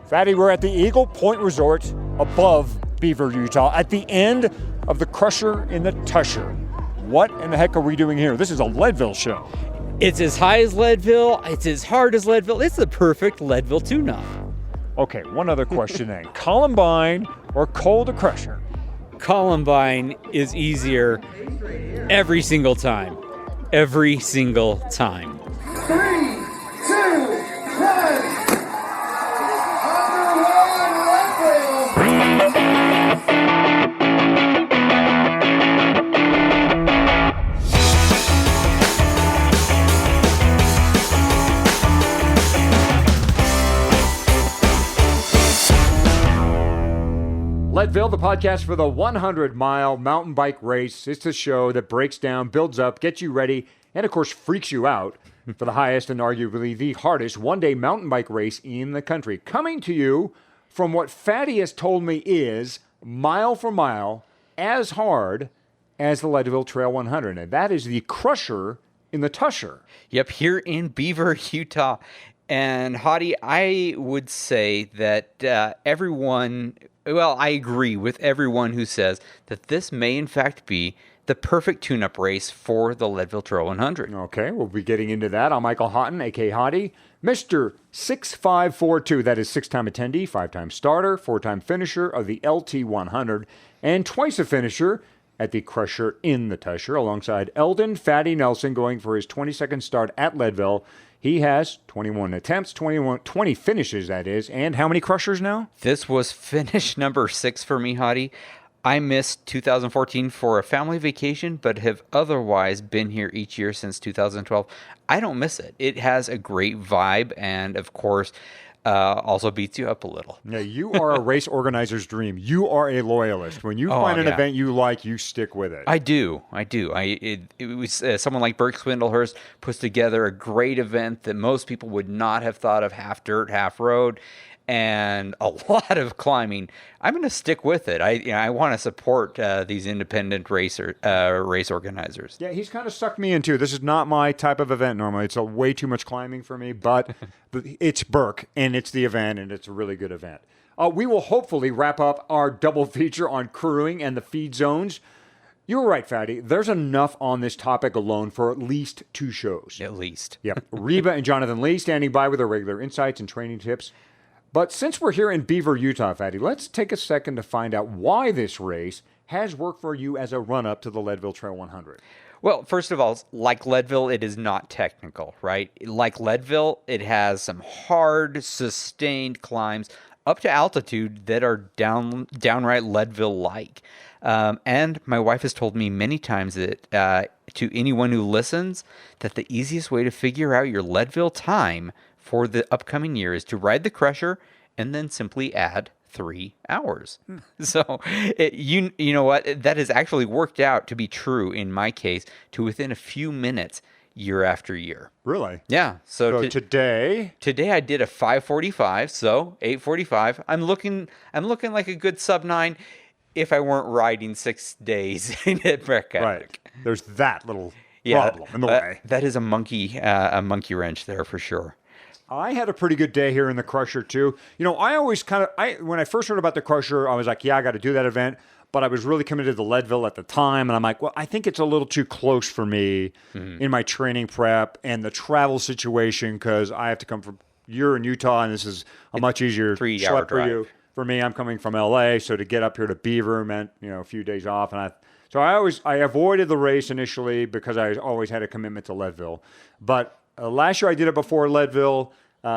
Fatty, we're at the Eagle Point Resort above Beaver, Utah, at the end of the Crusher in the Tushar. What in the heck are we doing here? This is a Leadville show. It's as high as Leadville. It's as hard as Leadville. It's the perfect Leadville Tuneup. Okay, one other question then. Columbine or Col de Crusher? Columbine is easier every single time. Every single time. 3, 2, 1. Leadville, the podcast for the 100-mile mountain bike race. It's a show that breaks down, builds up, gets you ready, and of course freaks you out for the highest and arguably the hardest one-day mountain bike race in the country. Coming to you from what Fatty has told me is, mile for mile, as hard as the Leadville Trail 100. And that is the Crusher in the Tushar. Yep, here in Beaver, Utah. And Hottie, I would say that I agree with everyone who says that this may in fact be the perfect tune-up race for the Leadville Trail 100. Okay, we'll be getting into that. I'm Michael Houghton, a.k.a. Hottie. Mr. 6542, that is 6-time attendee, 5-time starter, 4-time finisher of the LT 100, and twice a finisher at the Crusher in the Tushar, alongside Eldon Fatty Nelson going for his 22nd start at Leadville. He has 21 attempts, 20 finishes, that is. And how many Crushers now? This was finish number 6 for me, Hottie. I missed 2014 for a family vacation, but have otherwise been here each year since 2012. I don't miss it. It has a great vibe and, of course, also beats you up a little. Yeah, you are a race organizer's dream. You are a loyalist. When you find an event you like, you stick with it. I do. It was someone like Burke Swindlehurst puts together a great event that most people would not have thought of, half dirt, half road, and a lot of climbing. I'm going to stick with it. I want to support these independent race organizers. Yeah, he's kind of sucked me into. This is not my type of event normally. It's way too much climbing for me, but it's Burke, and it's the event, and it's a really good event. We will hopefully wrap up our double feature on crewing and the feed zones. You were right, Fatty. There's enough on this topic alone for at least 2 shows. At least. Yep. Reba and Jonathan Lee standing by with their regular insights and training tips. But since we're here in Beaver, Utah, Fatty, let's take a second to find out why this race has worked for you as a run-up to the Leadville Trail 100. Well, first of all, like Leadville, it is not technical, right? Like Leadville, it has some hard, sustained climbs up to altitude that are downright Leadville-like. And my wife has told me many times that to anyone who listens, that the easiest way to figure out your Leadville time for the upcoming year is to ride the Crusher and then simply add 3 hours. So you know what? That has actually worked out to be true in my case to within a few minutes year after year. Really? Yeah. So today I did a 5:45, so 8:45. I'm looking like a good sub 9 if I weren't riding 6 days in Breck. Right. There's that little problem in the way. That is a monkey wrench there for sure. I had a pretty good day here in the Crusher, too. You know, I always when I first heard about the Crusher, I was like, yeah, I got to do that event. But I was really committed to Leadville at the time. And I'm like, well, I think it's a little too close for me in my training prep and the travel situation because I have to come from, you're in Utah, and this is a much easier 3-hour drive for you. For me, I'm coming from LA, so to get up here to Beaver meant, a few days off. And I avoided the race initially because I always had a commitment to Leadville. But last year I did it before Leadville.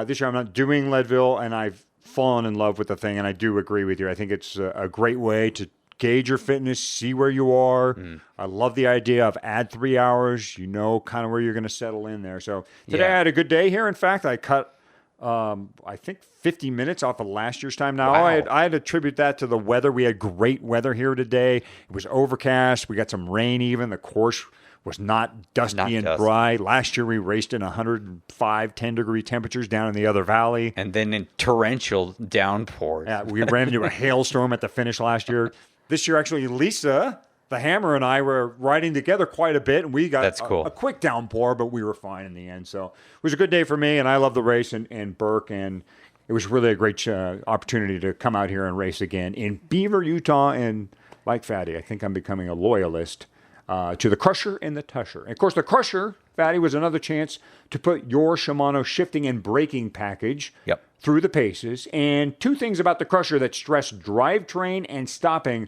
This year I'm not doing Leadville, and I've fallen in love with the thing, and I do agree with you. I think it's a great way to gauge your fitness, see where you are. I love the idea of add 3 hours. You know kind of where you're going to settle in there. So today I had a good day here. In fact, I cut, I think, 50 minutes off of last year's time. Now, wow. I had to attribute that to the weather. We had great weather here today. It was overcast. We got some rain even. The course was not dusty and dry. Last year we raced in 105, 10-degree temperatures down in the other valley. And then in torrential downpours. Yeah, we ran into a hailstorm at the finish last year. This year, actually, Lisa, the Hammer, and I were riding together quite a bit, and we got a quick downpour, but we were fine in the end. So it was a good day for me, and I love the race, and Burke and it was really a great opportunity to come out here and race again in Beaver, Utah. And like Fatty, I think I'm becoming a loyalist to the Crusher and the Tushar. And of course, the Crusher, Fatty, was another chance to put your Shimano shifting and braking package through the paces. And two things about the Crusher that stress drivetrain and stopping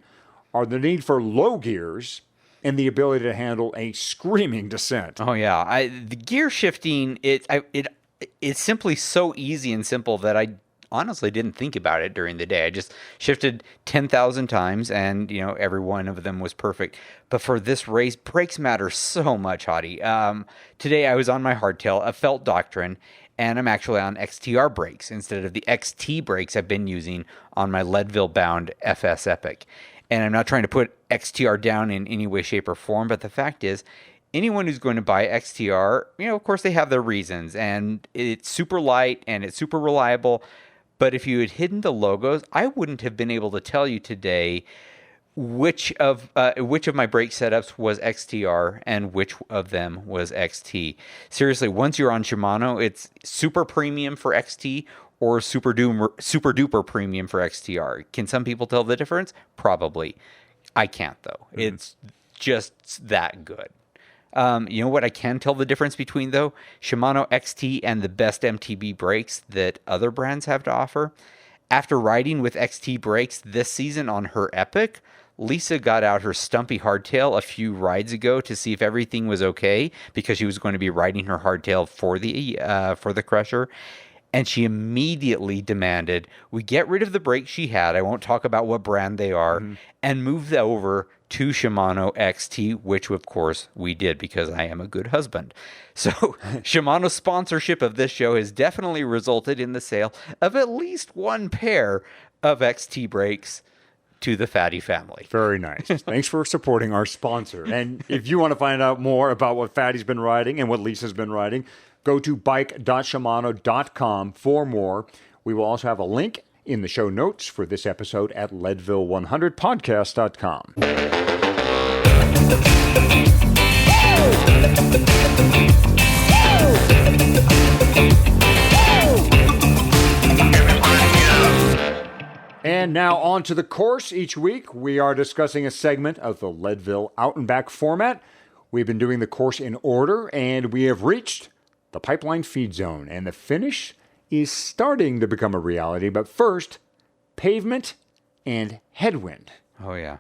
are the need for low gears and the ability to handle a screaming descent. Oh yeah, the gear shifting it's simply so easy and simple that I honestly didn't think about it during the day. I just shifted 10,000 times, and every one of them was perfect. But for this race, brakes matter so much, Hottie. Today I was on my hardtail, a Felt Doctrine, and I'm actually on XTR brakes instead of the XT brakes I've been using on my Leadville-bound FS Epic. And I'm not trying to put XTR down in any way, shape, or form, but the fact is, anyone who's going to buy XTR, of course they have their reasons, and it's super light and it's super reliable. But if you had hidden the logos, I wouldn't have been able to tell you today which of my brake setups was XTR and which of them was XT. Seriously, once you're on Shimano, it's super premium for XT or super duper premium for XTR. Can some people tell the difference? Probably. I can't, though. Mm-hmm. It's just that good. You know what I can tell the difference between, though? Shimano XT and the best MTB brakes that other brands have to offer. After riding with XT brakes this season on her Epic, Lisa got out her stumpy hardtail a few rides ago to see if everything was okay, because she was going to be riding her hardtail for the Crusher. And she immediately demanded we get rid of the brakes she had, I won't talk about what brand they are, and move over to Shimano XT, which of course we did because I am a good husband. So Shimano's sponsorship of this show has definitely resulted in the sale of at least one pair of XT brakes to the Fatty family. Very nice. Thanks for supporting our sponsor. And if you want to find out more about what Fatty's been riding and what Lisa's been riding, go to bike.shimano.com for more. We will also have a link in the show notes for this episode at Leadville100podcast.com. And now on to the course. Each week we are discussing a segment of the Leadville Out and Back format. We've been doing the course in order, and we have reached the pipeline feed zone, and the finish is starting to become a reality. But first, pavement and headwind. Oh, yeah.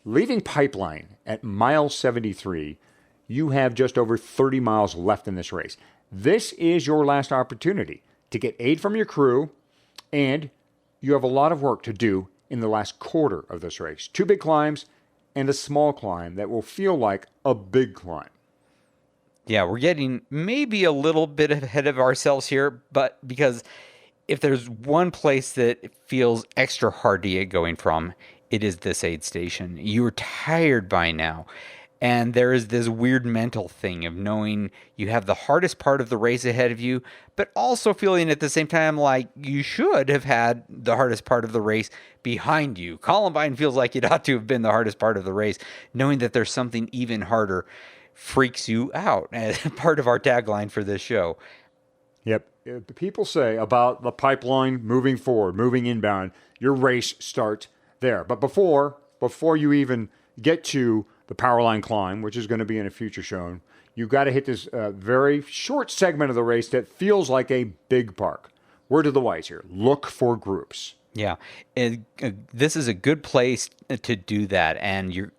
Leaving pipeline at mile 73, you have just over 30 miles left in this race. This is your last opportunity to get aid from your crew, and you have a lot of work to do in the last quarter of this race. 2 big climbs and a small climb that will feel like a big climb. Yeah, we're getting maybe a little bit ahead of ourselves here, but because if there's one place that feels extra hard to get going from, it is this aid station. You're tired by now, and there is this weird mental thing of knowing you have the hardest part of the race ahead of you, but also feeling at the same time like you should have had the hardest part of the race behind you. Columbine feels like it ought to have been the hardest part of the race. Knowing that there's something even harder freaks you out, as part of our tagline for this show. Yep. People say about the pipeline moving forward, moving inbound, your race starts there. But before you even get to the Powerline climb, which is going to be in a future show, you've got to hit this very short segment of the race that feels like a big park. Word to the wise here. Look for groups. Yeah. This is a good place to do that. And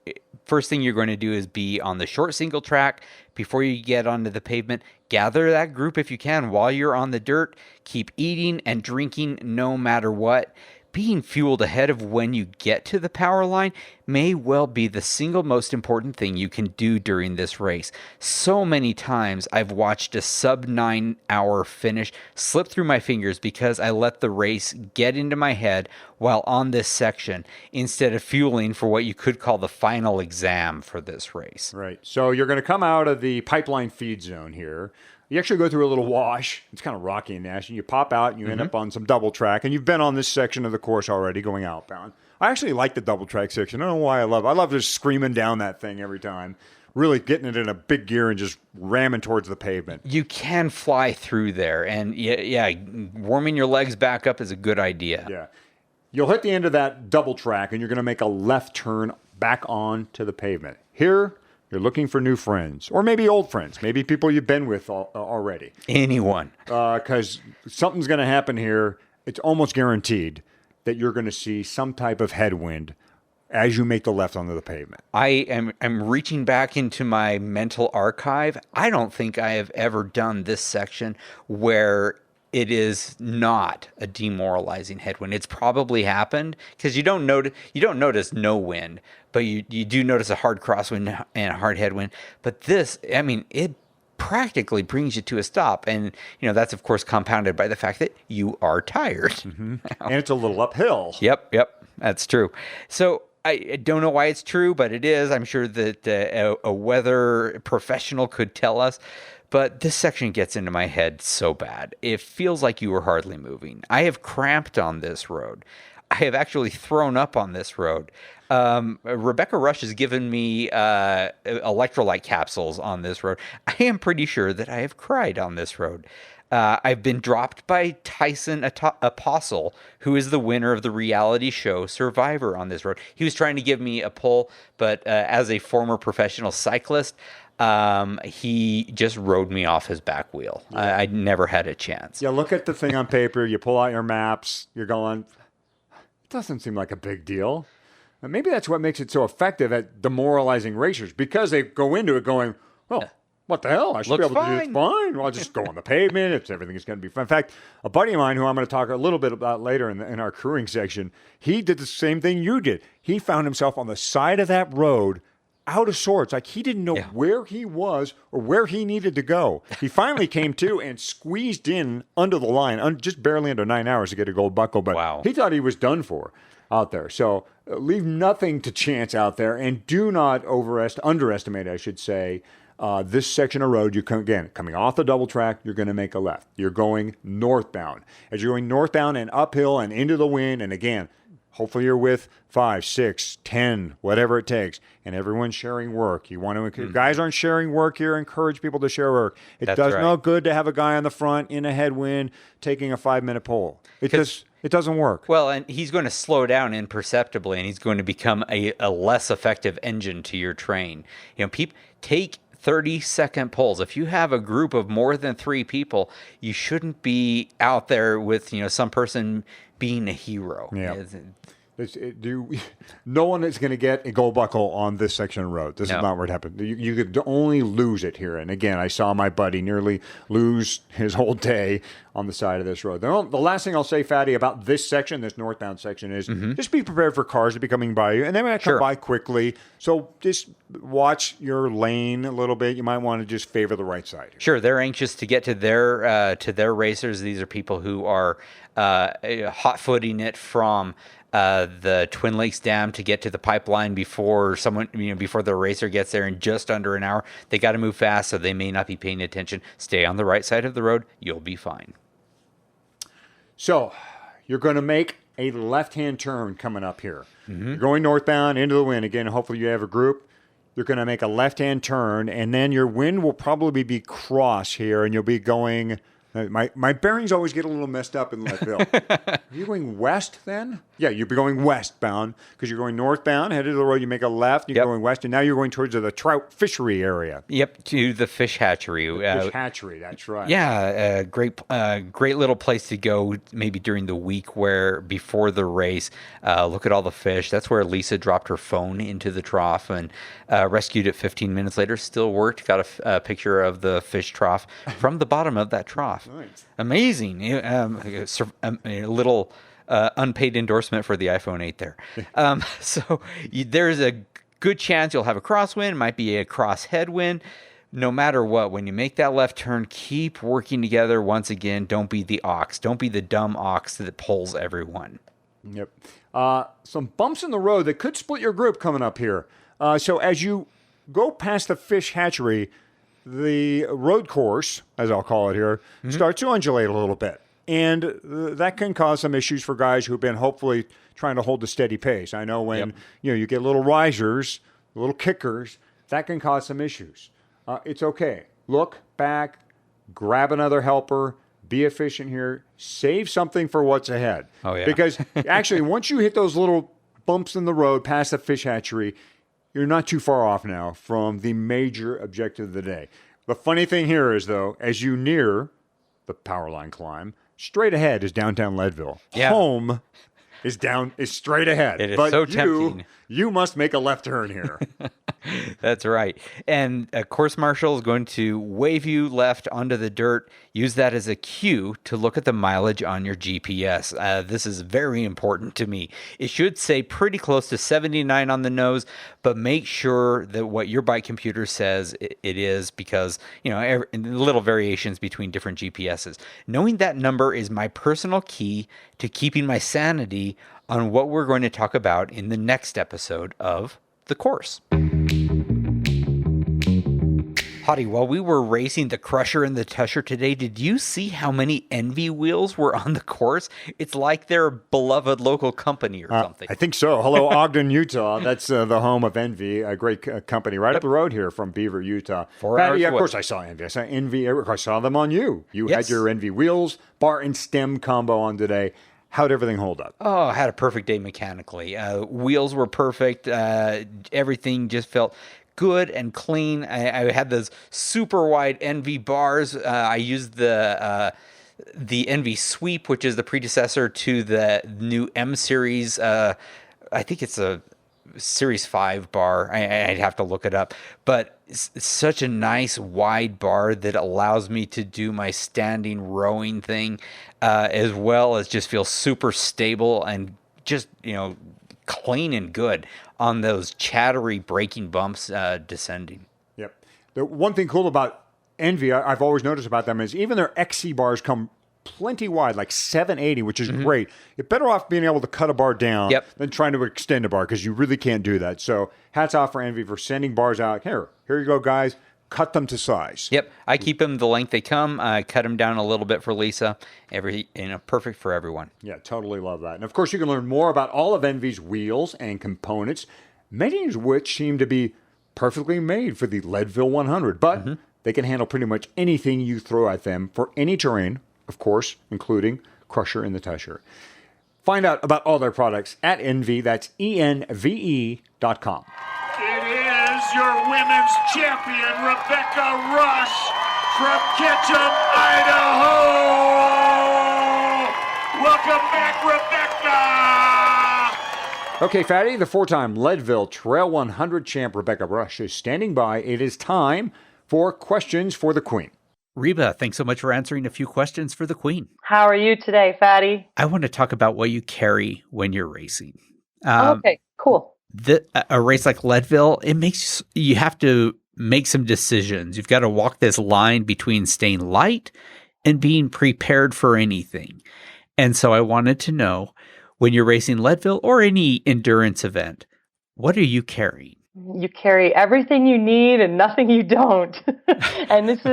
first thing you're going to do is be on the short single track before you get onto the pavement. Gather that group if you can while you're on the dirt. Keep eating and drinking no matter what. Being fueled ahead of when you get to the power line may well be the single most important thing you can do during this race. So many times I've watched a sub 9 hour finish slip through my fingers because I let the race get into my head while on this section instead of fueling for what you could call the final exam for this race. Right. So you're going to come out of the pipeline feed zone here. You actually go through a little wash. It's kind of rocky and nasty. You pop out and you end up on some double track. And you've been on this section of the course already going outbound. I actually like the double track section. I don't know why I love it. I love just screaming down that thing every time. really getting it in a big gear and just ramming towards the pavement. You can fly through there, and yeah, warming your legs back up is a good idea. Yeah. You'll hit the end of that double track, and you're going to make a left turn back onto the pavement. Here, you're looking for new friends, or maybe old friends, maybe people you've been with already. Anyone. Because something's going to happen here. It's almost guaranteed that you're going to see some type of headwind as you make the left onto the pavement. I'm reaching back into my mental archive. I don't think I have ever done this section where it is not a demoralizing headwind. It's probably happened because you don't notice no wind, but you do notice a hard crosswind and a hard headwind. But this, I mean, it practically brings you to a stop, and that's of course compounded by the fact that you are tired. Mm-hmm. And it's a little uphill. Yep, that's true. So I don't know why it's true, but it is. I'm sure that a weather professional could tell us. But this section gets into my head so bad. It feels like you were hardly moving. I have cramped on this road. I have actually thrown up on this road. Rebecca Rusch has given me electrolyte capsules on this road. I am pretty sure that I have cried on this road. I've been dropped by Tyson Apostle, who is the winner of the reality show Survivor on this road. He was trying to give me a pull, but as a former professional cyclist, he just rode me off his back wheel. Yeah. I never had a chance. Yeah, look at the thing on paper. You pull out your maps. You're going, it doesn't seem like a big deal. And maybe that's what makes it so effective at demoralizing racers, because they go into it going, well, what the hell? I should be able to do this fine. Well, I'll just go on the pavement. Everything is going to be fine. In fact, a buddy of mine who I'm going to talk a little bit about later in our crewing section, he did the same thing you did. He found himself on the side of that road out of sorts. Like he didn't know where he was or where he needed to go. He finally came to and squeezed in under the line, just barely under 9 hours to get a gold buckle. But he thought he was done for out there. So leave nothing to chance out there, and do not underestimate, I should say, this section of road. Coming off the double track, you're going to make a left. You're going northbound. As you're going northbound and uphill and into the wind, and again, hopefully you're with 5, 6, 10, whatever it takes, and everyone's sharing work. You want to, guys aren't sharing work here, encourage people to share work. It does no good to have a guy on the front in a headwind taking a 5-minute pull. It doesn't work. Well, and he's going to slow down imperceptibly, and he's going to become a less effective engine to your train. People take 30-second pulls. If you have a group of more than 3 people, you shouldn't be out there with some person being a hero. Yeah. No one is going to get a gold buckle on this section of road. This is not where it happened. You could only lose it here. And again, I saw my buddy nearly lose his whole day on the side of this road. The last thing I'll say, Fatty, about this section, this northbound section, is just be prepared for cars to be coming by you. And they might come by quickly. So just watch your lane a little bit. You might want to just favor the right side. Sure. They're anxious to get to their racers. These are people who are hot-footing it from the Twin Lakes Dam to get to the pipeline before the racer gets there in just under an hour. They got to move fast, so they may not be paying attention. Stay on the right side of the road. You'll be fine. So you're going to make a left-hand turn coming up here. You're going northbound into the wind. Again, hopefully you have a group. You're going to make a left-hand turn, and then your wind will probably be cross here, and you'll be going... My bearings always get a little messed up in Leadville. Are you going west then? Yeah, you'd be going westbound because you're going northbound, headed to the road. You make a left, you're going west, and now you're going towards the trout fishery area. Yep, to the fish hatchery. Fish hatchery, that's right. Yeah, great little place to go maybe during the week where before the race, look at all the fish. That's where Lisa dropped her phone into the trough and rescued it 15 minutes later. Still worked, got a picture of the fish trough from the bottom of that trough. Nice. Amazing. A little unpaid endorsement for the iPhone 8 there. So there's a good chance you'll have a crosswind, might be a cross headwind. No matter what, when you make that left turn, keep working together. Once again, don't be the ox. Don't be the dumb ox that pulls everyone. Yep. Some bumps in the road that could split your group coming up here. So as you go past the fish hatchery, the road course, as I'll call it here, starts to undulate a little bit. And that can cause some issues for guys who've been hopefully trying to hold a steady pace. I know when you get little risers, little kickers, that can cause some issues. It's okay. Look back, grab another helper, be efficient here, save something for what's ahead. Oh, yeah. Because actually, once you hit those little bumps in the road past the fish hatchery, you're not too far off now from the major objective of the day. The funny thing here is, though, as you near the Powerline climb, straight ahead is downtown Leadville. Yeah. Home is straight ahead. It is but so tempting. You must make a left turn here. That's right. And a course marshal is going to wave you left onto the dirt. Use that as a cue to look at the mileage on your GPS. This is very important to me. It should say pretty close to 79 on the nose, but make sure that what your bike computer says it is, because, little variations between different GPSs. Knowing that number is my personal key to keeping my sanity on what we're going to talk about in the next episode of The Course. Hottie, while we were racing the Crusher and the Tushar today, did you see how many Envy wheels were on the course? It's like they're a beloved local company or something. I think so. Hello, Ogden, Utah. That's the home of Envy, a great company right up the road here from Beaver, Utah. 4 hours Yeah, of away. course I saw Envy. I saw Envy. I saw them on you. You Yes. had your Envy wheels, bar and stem combo on today. How'd everything hold up? Oh, I had a perfect day mechanically. Wheels were perfect. Everything just felt good and clean. I had those super wide Envy bars. I used the Envy Sweep, which is the predecessor to the new M series. I think it's a Series 5 bar. I'd have to look it up. But it's such a nice wide bar that allows me to do my standing rowing thing, as well as just feel super stable and just, clean and good on those chattery braking bumps descending. Yep. The one thing cool about Envy, I've always noticed about them, is even their XC bars come plenty wide, like 780, which is great. You're better off being able to cut a bar down than trying to extend a bar, because you really can't do that. So hats off for Envy for sending bars out. Here you go, guys. Cut them to size. Yep. I keep them the length they come. I cut them down a little bit for Lisa. Perfect for everyone. Yeah, totally love that. And of course, you can learn more about all of Envy's wheels and components, many of which seem to be perfectly made for the Leadville 100. But they can handle pretty much anything you throw at them for any terrain, of course, including Crusher and the Tushar. Find out about all their products at Envy. That's ENVE.com. It is your women's champion, Rebecca Rusch from Ketchum, Idaho. Welcome back, Rebecca. Okay, Fatty, the four-time Leadville Trail 100 champ Rebecca Rusch is standing by. It is time for questions for the Queen. Reba, thanks so much for answering a few questions for the Queen. How are you today, Fatty? I want to talk about what you carry when you're racing. Okay, cool. A race like Leadville, you have to make some decisions. You've got to walk this line between staying light and being prepared for anything. And so I wanted to know, when you're racing Leadville or any endurance event, what are you carrying? You carry everything you need and nothing you don't. And this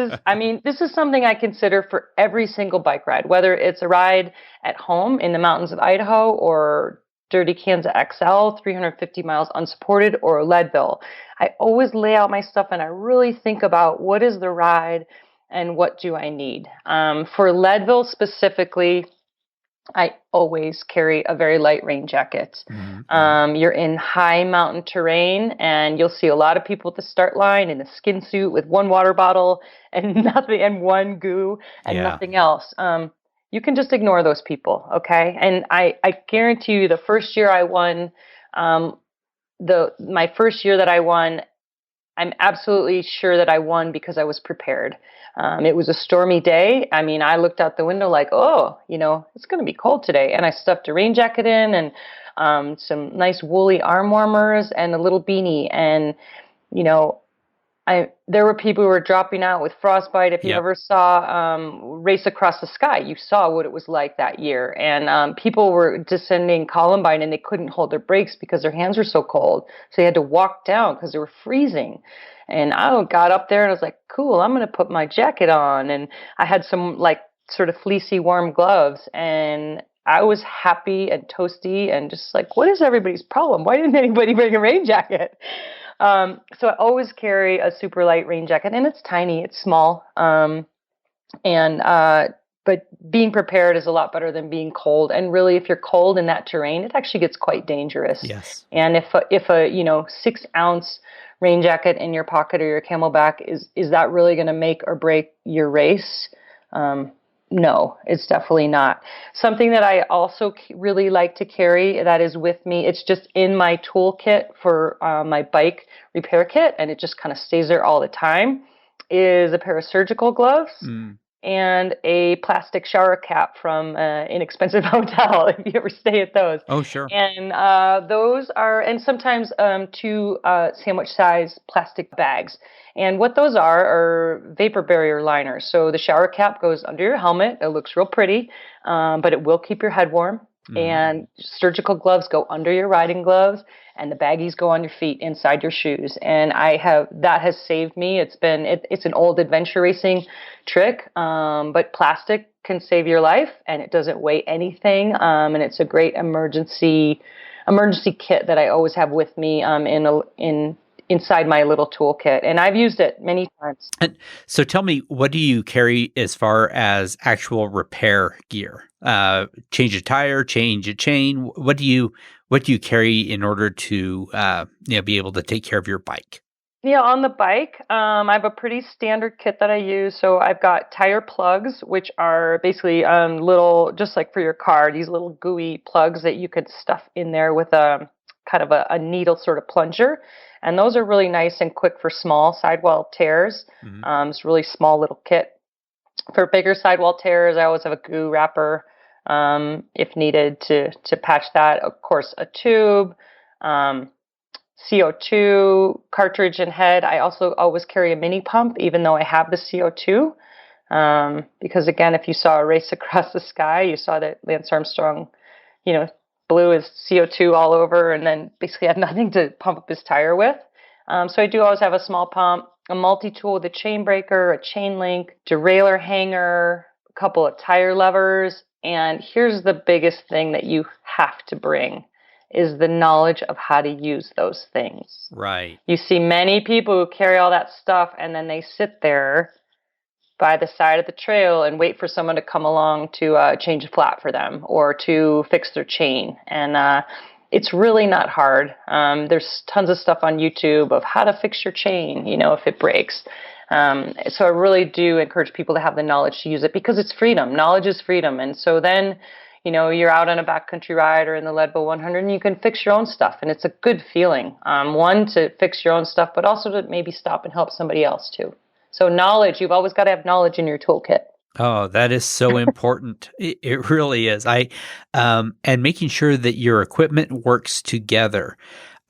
is something I consider for every single bike ride, whether it's a ride at home in the mountains of Idaho or Dirty Kansas XL, 350 miles unsupported, or Leadville. I always lay out my stuff and I really think about what is the ride and what do I need. For Leadville specifically, I always carry a very light rain jacket. You're in high mountain terrain and you'll see a lot of people at the start line in a skin suit with one water bottle and nothing, and one goo and nothing else. You can just ignore those people, okay? And I guarantee you, the first year I won, my first year that I won, I'm absolutely sure that I won because I was prepared. It was a stormy day. I mean, I looked out the window like, it's going to be cold today. And I stuffed a rain jacket in and some nice woolly arm warmers and a little beanie. And, there were people who were dropping out with frostbite. If you ever saw Race Across the Sky, you saw what it was like that year. And people were descending Columbine and they couldn't hold their brakes because their hands were so cold. So they had to walk down because they were freezing. And I got up there and I was like, cool, I'm going to put my jacket on. And I had some sort of fleecy warm gloves. And I was happy and toasty and just like, what is everybody's problem? Why didn't anybody bring a rain jacket? So I always carry a super light rain jacket, and it's tiny, it's small. But being prepared is a lot better than being cold. And really, if you're cold in that terrain, it actually gets quite dangerous. Yes. And if a 6-ounce rain jacket in your pocket or your Camelback is that really going to make or break your race? No, it's definitely not. Something that I also really like to carry that is with me, it's just in my toolkit for my bike repair kit, and it just kind of stays there all the time, is a pair of surgical gloves. And a plastic shower cap from an inexpensive hotel, if you ever stay at those. Oh, sure. And those are, and sometimes 2 sandwich-sized plastic bags. And what those are vapor barrier liners. So the shower cap goes under your helmet. It looks real pretty, but it will keep your head warm. And surgical gloves go under your riding gloves, and the baggies go on your feet inside your shoes. And that has saved me. It's an old adventure racing trick, but plastic can save your life, and it doesn't weigh anything. And it's a great emergency kit that I always have with me inside my little toolkit, and I've used it many times. And so tell me, what do you carry as far as actual repair gear? Change a tire, change a chain. What do you carry in order to be able to take care of your bike? Yeah, on the bike, I have a pretty standard kit that I use. So I've got tire plugs, which are basically little, just like for your car, these little gooey plugs that you could stuff in there with a kind of a needle sort of plunger. And those are really nice and quick for small sidewall tears. It's a really small little kit. For bigger sidewall tears, I always have a glue wrapper if needed to patch that. Of course, a tube, CO2, cartridge and head. I also always carry a mini pump, even though I have the CO2. Because again, if you saw a race across the sky, you saw that Lance Armstrong, blew his CO2 all over and then basically had nothing to pump up his tire with. So I do always have a small pump, a multi-tool with a chain breaker, a chain link, derailleur hanger, a couple of tire levers. And here's the biggest thing that you have to bring is the knowledge of how to use those things. Right. You see many people who carry all that stuff and then they sit there by the side of the trail and wait for someone to come along to change a flat for them or to fix their chain. And it's really not hard. There's tons of stuff on YouTube of how to fix your chain, if it breaks. So I really do encourage people to have the knowledge to use it because it's freedom. Knowledge is freedom. And so then, you're out on a backcountry ride or in the Leadville 100 and you can fix your own stuff. And it's a good feeling. One, to fix your own stuff, but also to maybe stop and help somebody else too. So knowledge, you've always got to have knowledge in your toolkit. Oh, that is so important. It really is. And making sure that your equipment works together.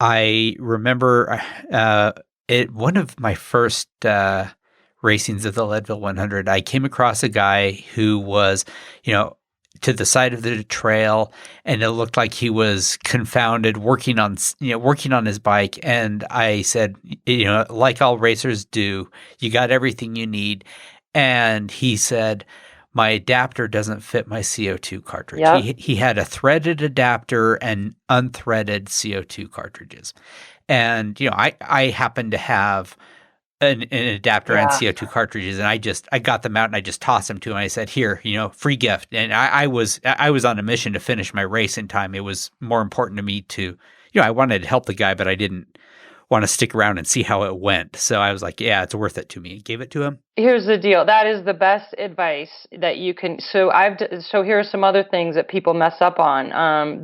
I remember one of my first racings of the Leadville 100, I came across a guy who was, to the side of the trail, and it looked like he was confounded working on his bike. And I said, like all racers do, you got everything you need. And he said, my adapter doesn't fit my CO2 cartridge. Yep. He had a threaded adapter and unthreaded CO2 cartridges. And, I happen to have an adapter and CO2 cartridges, and I got them out and I just tossed them to him. I said, here, free gift. And I was on a mission to finish my race in time. It was more important to me to, I wanted to help the guy, but I didn't want to stick around and see how it went. So I was like, yeah, it's worth it to me. Gave it to him. Here's the deal. That is the best advice that you can. So here are some other things that people mess up on.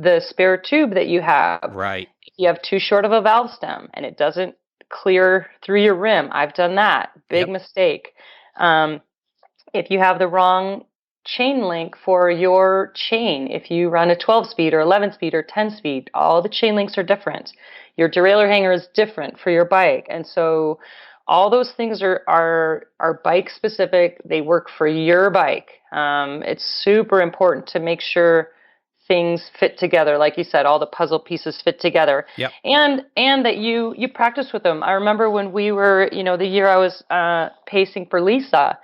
The spare tube that you have. Right. You have too short of a valve stem and it doesn't clear through your rim. I've done that. Big mistake. If you have the wrong chain link for your chain, if you run a 12-speed or 11-speed or 10-speed, all the chain links are different. Your derailleur hanger is different for your bike. And so all those things are bike specific. They work for your bike. It's super important to make sure things fit together. Like you said, all the puzzle pieces fit together. Yep. And that you practice with them. I remember when we were, the year I was pacing for Lisa,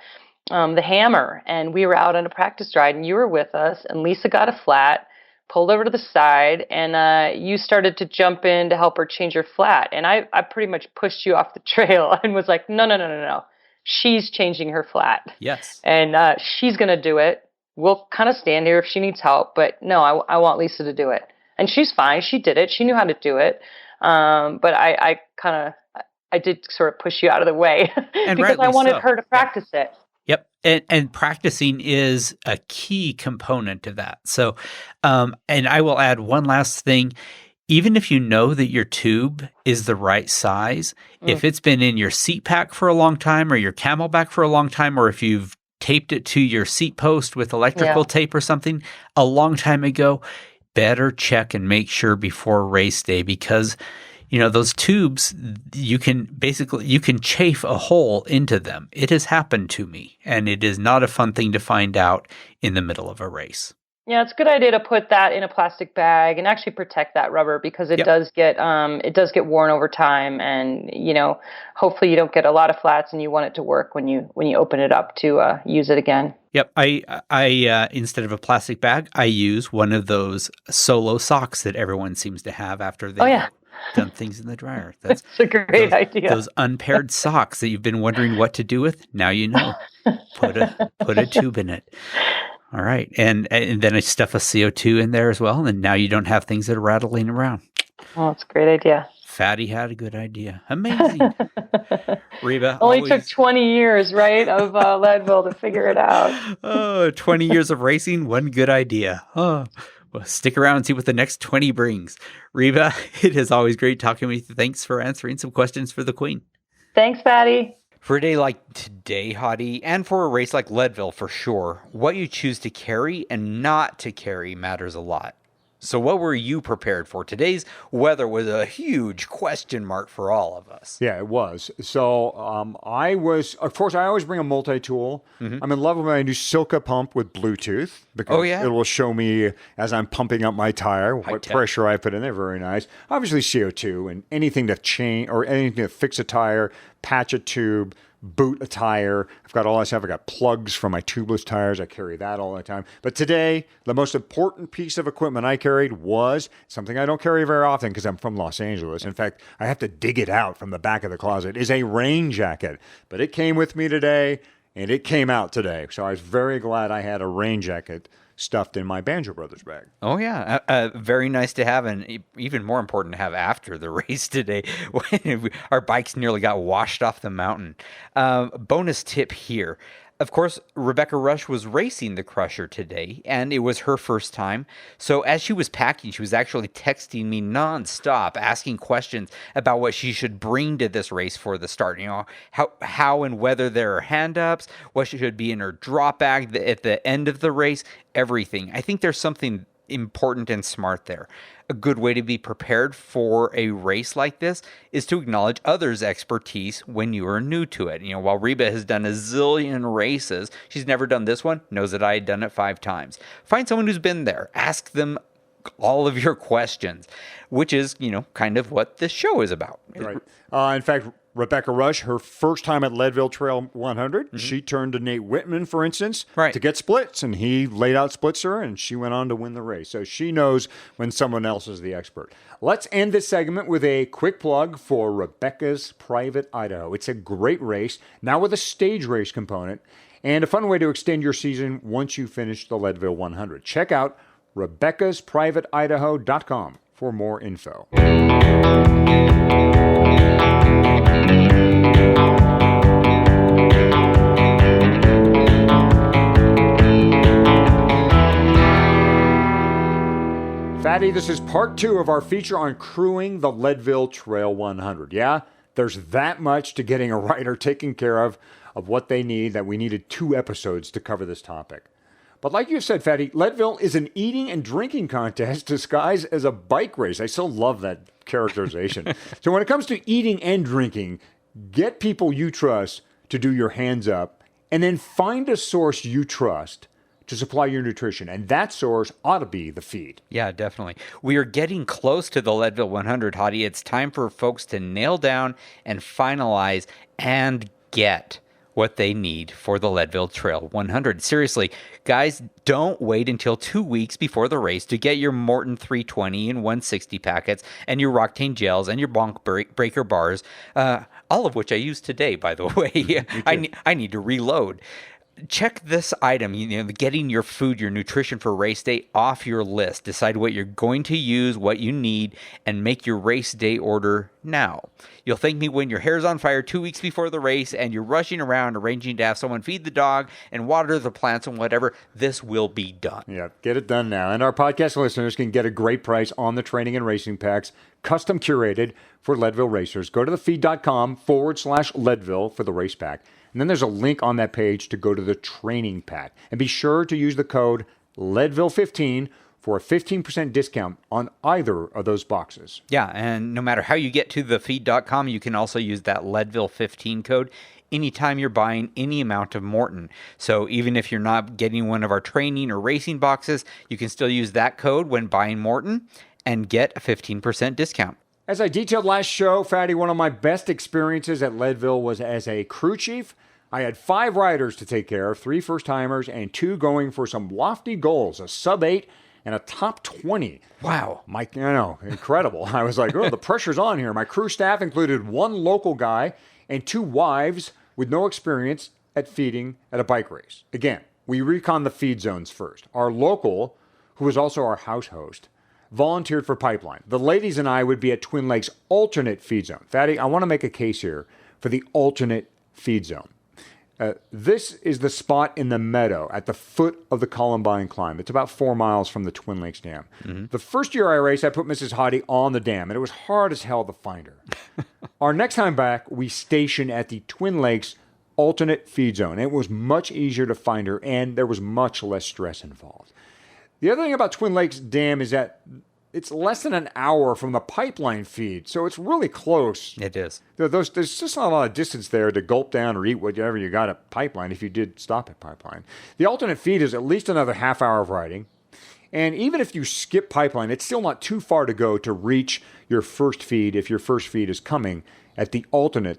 the hammer, and we were out on a practice ride and you were with us and Lisa got a flat, pulled over to the side, and you started to jump in to help her change her flat. And I pretty much pushed you off the trail and was like, no. She's changing her flat. Yes. And she's going to do it. We'll kind of stand here if she needs help. But no, I want Lisa to do it. And she's fine. She did it. She knew how to do it. But I did sort of push you out of the way because I wanted her to practice it. Yep. And practicing is a key component to that. So, and I will add one last thing. Even if you know that your tube is the right size, if it's been in your seat pack for a long time or your camelback for a long time, or if you've taped it to your seat post with electrical tape or something a long time ago, better check and make sure before race day, because those tubes, you can chafe a hole into them. It has happened to me, and it is not a fun thing to find out in the middle of a race. Yeah, it's a good idea to put that in a plastic bag and actually protect that rubber, because it does get worn over time, and hopefully you don't get a lot of flats and you want it to work when you open it up to use it again. Yep, I instead of a plastic bag, I use one of those solo socks that everyone seems to have after they've done things in the dryer. That's a great idea. Those unpaired socks that you've been wondering what to do with. Now you know. Put a tube in it. All right. And then I stuff a CO2 in there as well. And now you don't have things that are rattling around. Oh, that's a great idea. Fatty had a good idea. Amazing. Reba. Only took 20 years, right, of Leadville to figure it out. 20 years of racing, one good idea. Oh, well, stick around and see what the next 20 brings. Reba, it is always great talking with you. Thanks for answering some questions for the Queen. Thanks, Fatty. For a day like today, Hottie, and for a race like Leadville for sure, what you choose to carry and not to carry matters a lot. So what were you prepared for? Today's weather was a huge question mark for all of us. Yeah, it was. So I always bring a multi-tool. I'm in love with my new Silka pump with Bluetooth, because it will show me as I'm pumping up my tire what pressure I put in there. Very nice. Obviously CO2 and anything to change or anything to fix a tire, patch a tube, boot a tire. I've got all that stuff. I've got plugs for my tubeless tires. I carry that all the time. But today, the most important piece of equipment I carried was something I don't carry very often because I'm from Los Angeles. In fact, I have to dig it out from the back of the closet. Is a rain jacket. But it came with me today, and it came out today. So I was very glad I had a rain jacket stuffed in my Banjo Brothers bag. Oh, yeah. Very nice to have, and even more important to have after the race today when our bikes nearly got washed off the mountain. Bonus tip here. Of course, Rebecca Rusch was racing the Crusher today, and it was her first time. So as she was packing, she was actually texting me nonstop, asking questions about what she should bring to this race for the start. How and whether there are hand-ups, what should be in her drop bag at the end of the race, everything. I think there's something important and smart there. A good way to be prepared for a race like this is to acknowledge others' expertise when you are new to it. While Reba has done a zillion races, she's never done this one, knows that I had done it 5 times. Find someone who's been there. Ask them all of your questions, which is, kind of what this show is about. Right. In fact, Rebecca Rusch, her first time at Leadville Trail 100, she turned to Nate Whitman, for instance, to get splits, and he laid out splits her, and she went on to win the race. So she knows when someone else is the expert. Let's end this segment with a quick plug for Rebecca's Private Idaho. It's a great race, now with a stage race component, and a fun way to extend your season once you finish the Leadville 100. Check out Rebecca'sPrivateIdaho.com for more info. Fatty, this is part 2 of our feature on crewing the Leadville Trail 100. Yeah, there's that much to getting a rider taken care of what they need that we needed 2 episodes to cover this topic. But like you said, Fatty, Leadville is an eating and drinking contest disguised as a bike race. I still love that characterization. So when it comes to eating and drinking, get people you trust to do your hands up, and then find a source you trust to supply your nutrition. And that source ought to be the feed. Yeah, definitely. We are getting close to the Leadville 100, Hottie. It's time for folks to nail down and finalize and get what they need for the Leadville Trail 100. Seriously, guys, don't wait until 2 weeks before the race to get your Morton 320 and 160 packets and your Roctane gels and your bonk breaker bars, all of which I use today, by the way. I need to reload. Check this item, getting your food, your nutrition for race day off your list. Decide what you're going to use, what you need, and make your race day order now. You'll thank me when your hair's on fire 2 weeks before the race and you're rushing around arranging to have someone feed the dog and water the plants and whatever. This will be done. Yeah, get it done now. And our podcast listeners can get a great price on the training and racing packs, custom curated for Leadville racers. Go to thefeed.com/Leadville for the race pack. And then there's a link on that page to go to the training pack. And be sure to use the code Leadville15 for a 15% discount on either of those boxes. Yeah, and no matter how you get to thefeed.com, you can also use that Leadville15 code anytime you're buying any amount of Morton. So even if you're not getting one of our training or racing boxes, you can still use that code when buying Morton and get a 15% discount. As I detailed last show, Fatty, one of my best experiences at Leadville was as a crew chief. I had 5 riders to take care of, 3 first-timers and 2 going for some lofty goals, a sub-8 and a top 20. Wow. Incredible. I was like, the pressure's on here. My crew staff included 1 local guy and 2 wives with no experience at feeding at a bike race. Again, we recon the feed zones first. Our local, who was also our house host, volunteered for Pipeline. The ladies and I would be at Twin Lakes' alternate feed zone. Fatty, I want to make a case here for the alternate feed zone. This is the spot in the meadow at the foot of the Columbine climb. It's about 4 miles from the Twin Lakes Dam. Mm-hmm. The first year I raced, I put Mrs. Hottie on the dam, and it was hard as hell to find her. Our next time back, we stationed at the Twin Lakes alternate feed zone. It was much easier to find her, and there was much less stress involved. The other thing about Twin Lakes Dam is that it's less than an hour from the Pipeline feed, so it's really close. It is. There's just not a lot of distance there to gulp down or eat whatever you got at Pipeline if you did stop at Pipeline. The alternate feed is at least another half hour of riding. And even if you skip Pipeline, it's still not too far to go to reach your first feed if your first feed is coming at the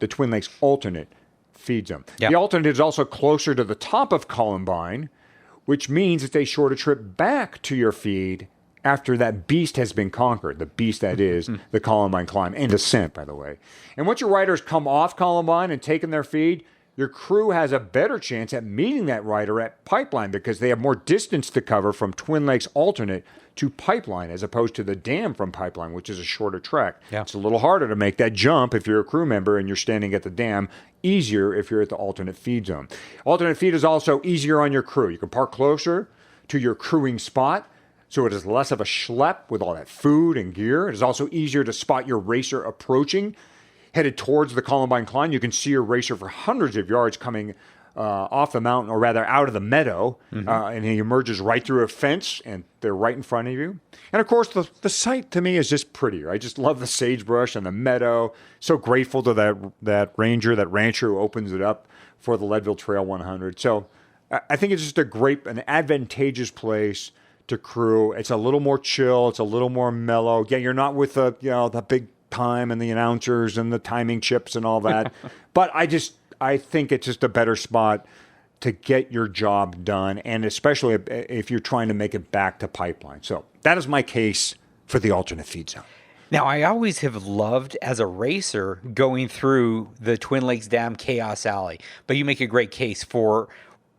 Twin Lakes alternate feed zone. Yep. The alternate is also closer to the top of Columbine, which means it's a shorter trip back to your feed after that beast has been conquered, the beast that is the Columbine climb and descent, by the way. And once your riders come off Columbine and taken their feed, your crew has a better chance at meeting that rider at Pipeline because they have more distance to cover from Twin Lakes alternate to Pipeline as opposed to the dam from Pipeline, which is a shorter trek. Yeah. It's a little harder to make that jump if you're a crew member and you're standing at the dam, easier if you're at the alternate feed zone. Alternate feed is also easier on your crew. You can park closer to your crewing spot, so it is less of a schlep with all that food and gear. It is also easier to spot your racer approaching, headed towards the Columbine climb. You can see your racer for hundreds of yards coming off the mountain, or rather out of the meadow, and he emerges right through a fence, and they're right in front of you. And of course, the sight to me is just prettier. I just love the sagebrush and the meadow. So grateful to that rancher who opens it up for the Leadville Trail 100. So I think it's just an advantageous place to crew. It's a little more chill. It's a little more mellow. Yeah, you're not with the big time and the announcers and the timing chips and all that. But I think it's just a better spot to get your job done, and especially if you're trying to make it back to Pipeline. So that is my case for the alternate feed zone. Now, I always have loved, as a racer, going through the Twin Lakes Dam Chaos Alley. But you make a great case for,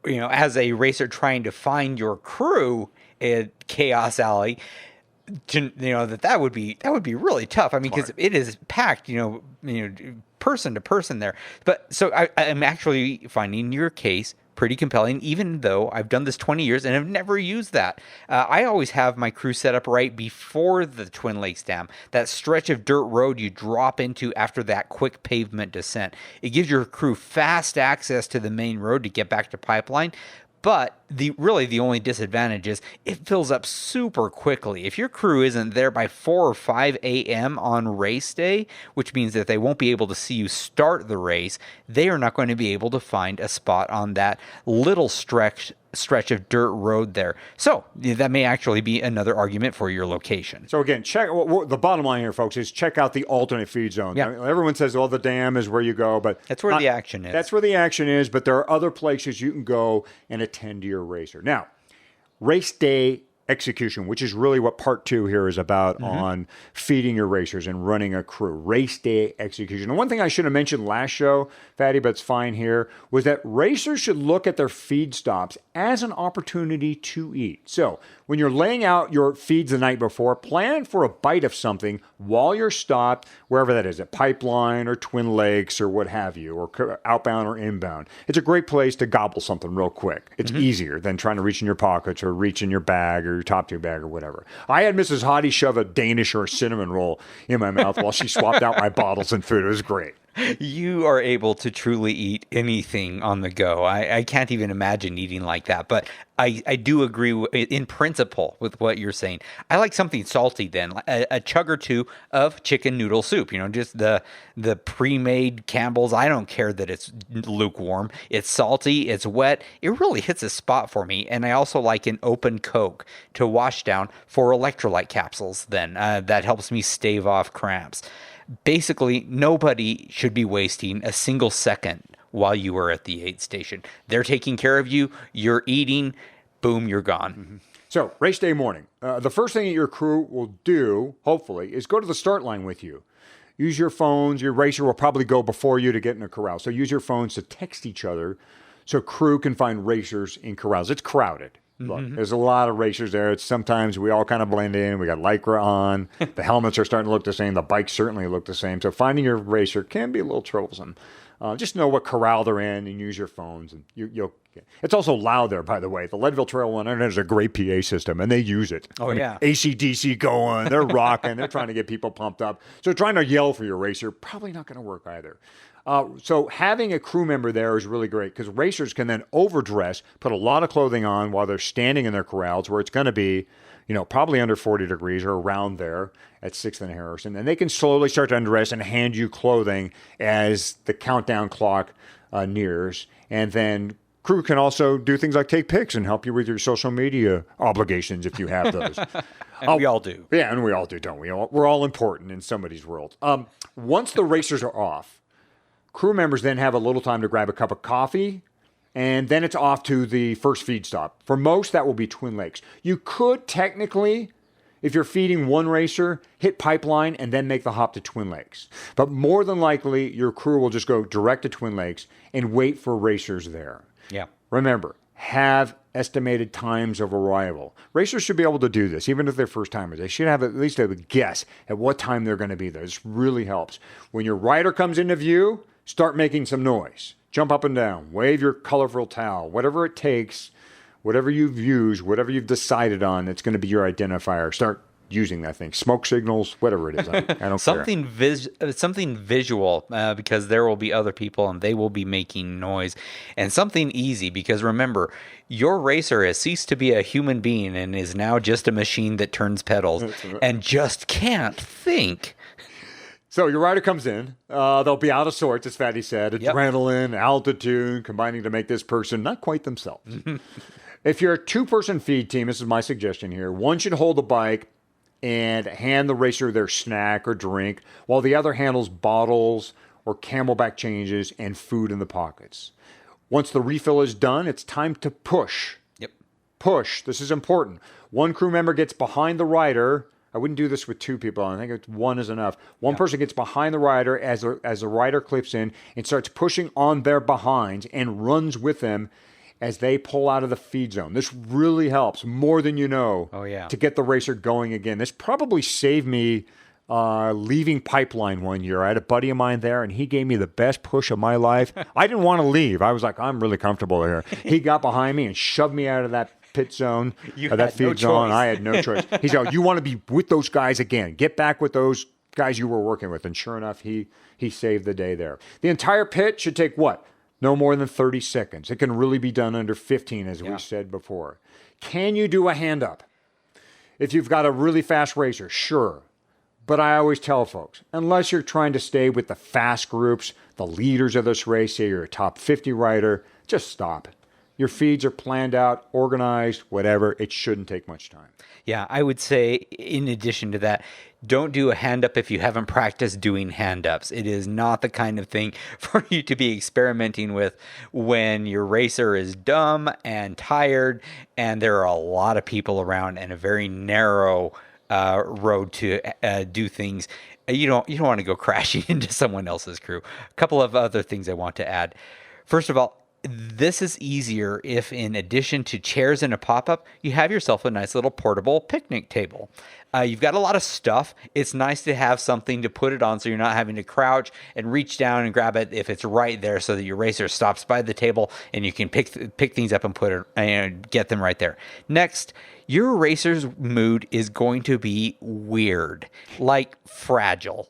as a racer trying to find your crew at Chaos Alley, that would be really tough. I mean, because it is packed, person to person there. But so I'm actually finding your case pretty compelling, even though I've done this 20 years and have never used that. I always have my crew set up right before the Twin Lakes Dam, that stretch of dirt road you drop into after that quick pavement descent. It gives your crew fast access to the main road to get back to Pipeline. But the only disadvantage is it fills up super quickly. If your crew isn't there by 4 or 5 a.m. on race day, which means that they won't be able to see you start the race, they are not going to be able to find a spot on that little stretch of dirt road there. So that may actually be another argument for your location. So again, the bottom line here, folks, is check out the alternate feed zones. Yeah. I mean, everyone says, "Oh, the dam is where you go," but That's where the action is. That's where the action is. But there are other places you can go and attend to your racer. Now, race day execution, which is really what part 2 here is about on feeding your racers and running a crew. Race day execution. And one thing I should have mentioned last show, Fatty, but it's fine here, was that racers should look at their feed stops as an opportunity to eat. So when you're laying out your feeds the night before, plan for a bite of something while you're stopped, wherever that is, at Pipeline or Twin Lakes or what have you, or outbound or inbound. It's a great place to gobble something real quick. It's easier than trying to reach in your pockets or reach in your bag or your top tube bag or whatever. I had Mrs. Hottie shove a Danish or a cinnamon roll in my mouth while she swapped out my bottles and food. It was great. You are able to truly eat anything on the go. I can't even imagine eating like that, but I do agree in principle with what you're saying. I like something salty then, a chug or two of chicken noodle soup, just the pre-made Campbell's. I don't care that it's lukewarm. It's salty, it's wet. It really hits a spot for me. And I also like an open Coke to wash down for electrolyte capsules then. That helps me stave off cramps. Basically, nobody should be wasting a single second while you are at the aid station. They're taking care of you. You're eating. Boom, you're gone. So, race day morning. The first thing that your crew will do, hopefully, is go to the start line with you. Use your phones. Your racer will probably go before you to get in a corral. So use your phones to text each other so crew can find racers in corrals. It's crowded. Look, there's a lot of racers there. Sometimes we all kind of blend in. We got Lycra on. The helmets are starting to look the same. The bikes certainly look the same. So finding your racer can be a little troublesome. Just know what corral they're in and use your phones. And you'll. It's also loud there, by the way. The Leadville Trail 100 has a great PA system, and they use it. Oh, yeah. AC/DC going. They're rocking. They're trying to get people pumped up. So trying to yell for your racer, probably not going to work either. So having a crew member there is really great because racers can then overdress, put a lot of clothing on while they're standing in their corrals where it's going to be, probably under 40 degrees or around there at 6th and Harrison. And they can slowly start to undress and hand you clothing as the countdown clock nears. And then crew can also do things like take pics and help you with your social media obligations if you have those. We all do. Yeah, and we all do, don't we? We're all important in somebody's world. Once the racers are off, crew members then have a little time to grab a cup of coffee, and then it's off to the first feed stop. For most, that will be Twin Lakes. You could technically, if you're feeding one racer, hit Pipeline and then make the hop to Twin Lakes. But more than likely, your crew will just go direct to Twin Lakes and wait for racers there. Yeah. Remember, have estimated times of arrival. Racers should be able to do this, even if they're first timers. They should have at least a guess at what time they're going to be there. This really helps. When your rider comes into view, start making some noise. Jump up and down. Wave your colorful towel. Whatever it takes, whatever you've used, whatever you've decided on, it's going to be your identifier. Start using that thing. Smoke signals, whatever it is. I don't Something care. Something visual because there will be other people and they will be making noise. And something easy because remember, your racer has ceased to be a human being and is now just a machine that turns pedals and just can't think. So your rider comes in. They'll be out of sorts, as Fatty said. Adrenaline, altitude, combining to make this person not quite themselves. If you're a two-person feed team, this is my suggestion here. One should hold the bike and hand the racer their snack or drink, while the other handles bottles or camelback changes and food in the pockets. Once the refill is done, it's time to push. Push. This is important. One crew member gets behind the rider. I wouldn't do this with two people. I think one is enough. One person gets behind the rider as the rider clips in and starts pushing on their behinds and runs with them as they pull out of the feed zone. This really helps, more than you know, to get the racer going again. This probably saved me leaving Pipeline one year. I had a buddy of mine there, and he gave me the best push of my life. I didn't want to leave. I was like, I'm really comfortable here. He got behind me and shoved me out of that pit zone, that feed zone. I had no choice. He said, you want to be with those guys again. Get back with those guys you were working with. And sure enough, he saved the day there. The entire pit should take, No more than 30 seconds. It can really be done under 15, as we said before. Can you do a hand up? If you've got a really fast racer, sure. But I always tell folks, unless you're trying to stay with the fast groups, the leaders of this race, say you're a top 50 rider, just stop. Your feeds are planned out, organized, whatever. It shouldn't take much time. Yeah, I would say in addition to that, don't do a hand up if you haven't practiced doing hand ups. It is not the kind of thing for you to be experimenting with when your racer is dumb and tired and there are a lot of people around and a very narrow road to do things. You don't want to go crashing into someone else's crew. A couple of other things I want to add. First of all, this is easier if, in addition to chairs and a pop-up, you have yourself a nice little portable picnic table. You've got a lot of stuff. It's nice to have something to put it on so you're not having to crouch and reach down and grab it if it's right there so that your racer stops by the table and you can pick things up and put it and get them right there. Next, your racer's mood is going to be weird, like fragile.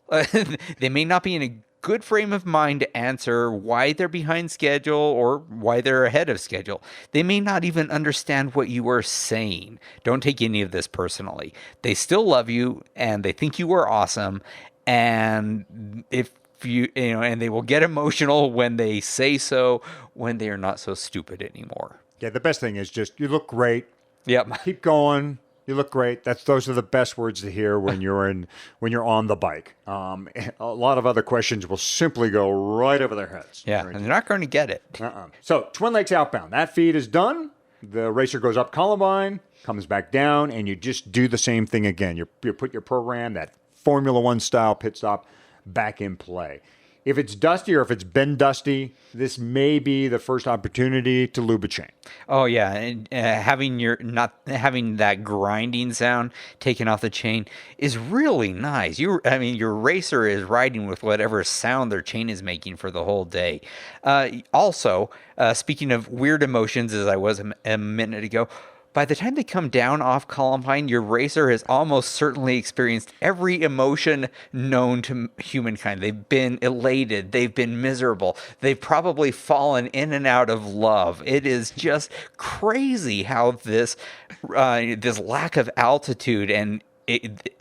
They may not be in a good frame of mind to answer why they're behind schedule or why they're ahead of schedule. They may not even understand what you are saying. Don't take any of this personally. They still love you and they think you are awesome. And if and they will get emotional when they say so, when they are not so stupid anymore. Yeah, the best thing is just, you look great. Yep. Keep going. You look great. Those are the best words to hear when you're on the bike. A lot of other questions will simply go right over their heads. Yeah, and they're not going to get it. So Twin Lakes outbound. That feed is done. The racer goes up Columbine, comes back down, and you just do the same thing again. You put your program, that Formula One style pit stop, back in play. If it's dusty or if it's been dusty, this may be the first opportunity to lube a chain. Oh yeah, and not having that grinding sound taken off the chain is really nice. Your racer is riding with whatever sound their chain is making for the whole day. Also, speaking of weird emotions, as I was a minute ago, by the time they come down off Columbine, your racer has almost certainly experienced every emotion known to humankind. They've been elated. They've been miserable. They've probably fallen in and out of love. It is just crazy how this lack of altitude and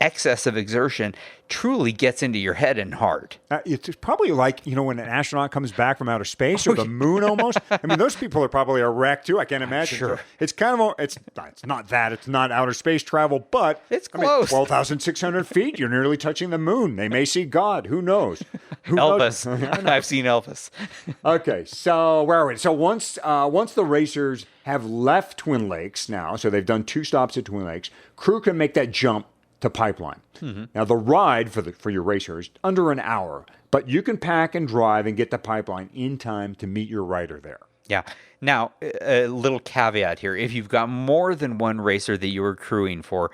excess of exertion truly gets into your head and heart. It's probably like, when an astronaut comes back from outer space or the moon almost. I mean, those people are probably a wreck too. I can't imagine. Sure. So it's kind of, it's not that. It's not outer space travel, but it's close. 12,600 feet. You're nearly touching the moon. They may see God. Who knows? Elvis. I've seen Elvis. Okay, so where are we? So once the racers have left Twin Lakes now, so they've done 2 stops at Twin Lakes, crew can make that jump to Pipeline. Mm-hmm. Now, the ride for your racer is under an hour, but you can pack and drive and get to Pipeline in time to meet your rider there. Yeah. Now, a little caveat here. If you've got more than one racer that you are crewing for,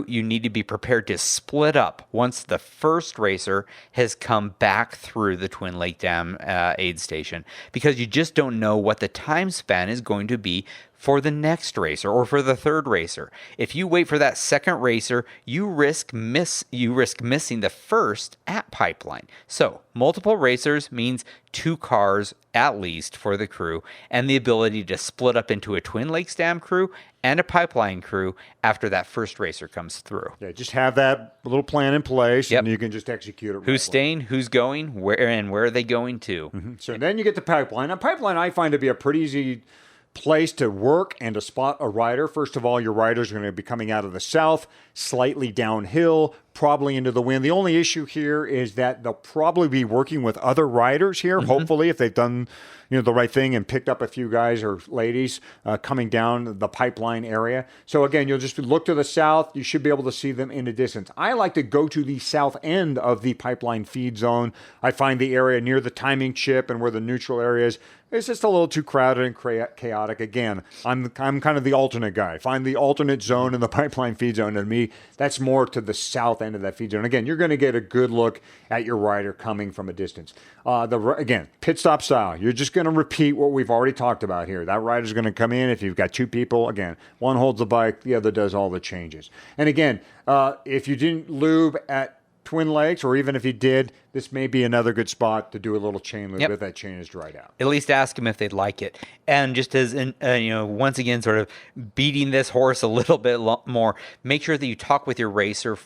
you need to be prepared to split up once the first racer has come back through the Twin Lake Dam aid station, because you just don't know what the time span is going to be for the next racer or for the third racer. If you wait for that second racer, you risk missing the first at Pipeline. So multiple racers means 2 cars at least for the crew, and the ability to split up into a Twin Lakes Dam crew and a Pipeline crew after that first racer comes through. Yeah, just have that little plan in place, Yep. and you can just execute it. Who's staying, who's going, where are they going to? Mm-hmm. So then you get to Pipeline. Now, Pipeline I find to be a pretty easy place to work and to spot a rider. First of all, your riders are going to be coming out of the south, slightly downhill, probably into the wind. The only issue here is that they'll probably be working with other riders here, hopefully, if they've done the right thing and picked up a few guys or ladies coming down the Pipeline area. So again, you'll just look to the south. You should be able to see them in the distance. I like to go to the south end of the Pipeline feed zone. I find the area near the timing chip and where the neutral area is, it's just a little too crowded and chaotic. Again, I'm kind of the alternate guy. Find the alternate zone in the Pipeline feed zone. And me, that's more to the south end of that feed zone. Again, you're going to get a good look at your rider coming from a distance. Again, pit stop style. You're just going to repeat what we've already talked about here. That rider's going to come in. If you've got 2 people, again, one holds the bike, the other does all the changes. And again, if you didn't lube at Twin Lakes, or even if you did, this may be another good spot to do a little chain loop if that chain is dried out. At least ask them if they'd like it. And just as, once again, sort of beating this horse a little bit more, make sure that you talk with your racer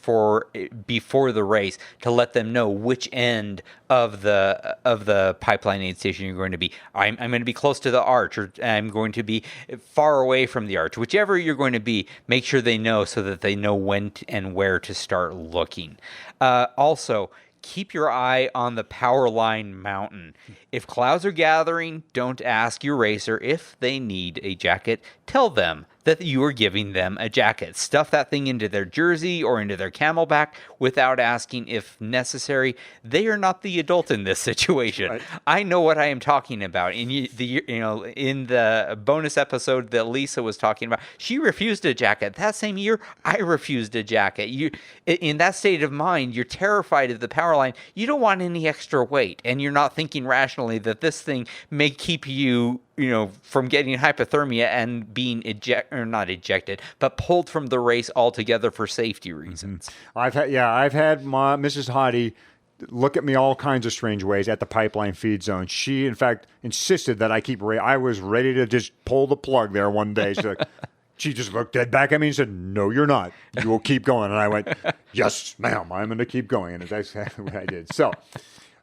before the race to let them know which end of the pipeline aid station you're going to be. I'm going to be close to the arch, or I'm going to be far away from the arch. Whichever you're going to be, make sure they know so that they know when and where to start looking. Also, keep your eye on the Powerline mountain. If clouds are gathering, don't ask your racer if they need a jacket. Tell them that you are giving them a jacket. Stuff that thing into their jersey or into their camelback without asking if necessary. They are not the adult in this situation. Right. I know what I am talking about. In the bonus episode that Lisa was talking about, she refused a jacket. That same year, I refused a jacket. In that state of mind, you're terrified of the Powerline. You don't want any extra weight, and you're not thinking rationally that this thing may keep you from getting hypothermia and being not ejected, but pulled from the race altogether for safety reasons. I've had my Mrs. Hottie look at me all kinds of strange ways at the pipeline feed zone. She, in fact, insisted that I keep. I was ready to just pull the plug there one day. She just looked dead back at me and said, "No, you're not. You will keep going." And I went, "Yes, ma'am. I'm going to keep going." And that's exactly what I did. So.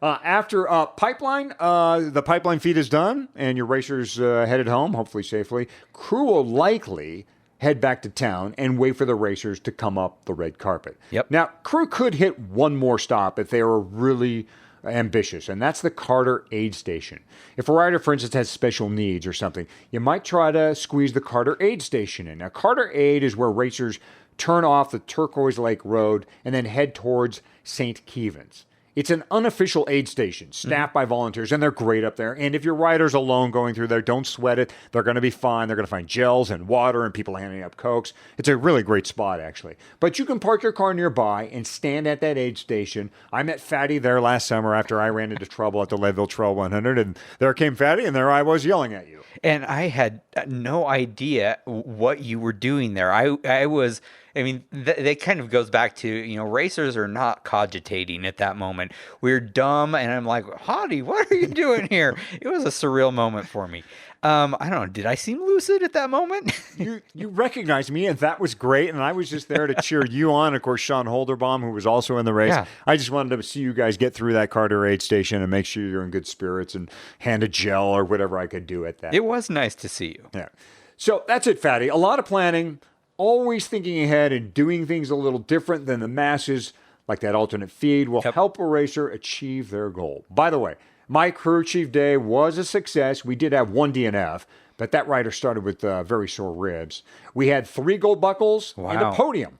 After the pipeline feed is done and your racer's headed home, hopefully safely, crew will likely head back to town and wait for the racers to come up the red carpet. Yep. Now, crew could hit one more stop if they were really ambitious, and that's the Carter Aid Station. If a rider, for instance, has special needs or something, you might try to squeeze the Carter Aid Station in. Now, Carter Aid is where racers turn off the Turquoise Lake Road and then head towards St. Kevin's. It's an unofficial aid station staffed by volunteers, and they're great up there. And if your rider's alone going through there, don't sweat it. They're going to be fine. They're going to find gels and water and people handing up Cokes. It's a really great spot, actually. But you can park your car nearby and stand at that aid station. I met Fatty there last summer after I ran into trouble at the Leadville Trail 100, and there came Fatty, and there I was yelling at you. And I had no idea what you were doing there. That kind of goes back to, racers are not cogitating at that moment. We're dumb, and I'm like, Hottie, what are you doing here? It was a surreal moment for me. I don't know, did I seem lucid at that moment? You recognized me, and that was great, and I was just there to cheer you on. Of course, Sean Holderbaum, who was also in the race. Yeah. I just wanted to see you guys get through that Carter Aid Station and make sure you're in good spirits and hand a gel or whatever I could do at that. It was nice to see you. Yeah. So that's it, Fatty. A lot of planning, always thinking ahead and doing things a little different than the masses, like that alternate feed, will help a racer achieve their goal. By the way, my crew chief day was a success. We did have one DNF, but that rider started with very sore ribs. We had 3 gold buckles and a podium.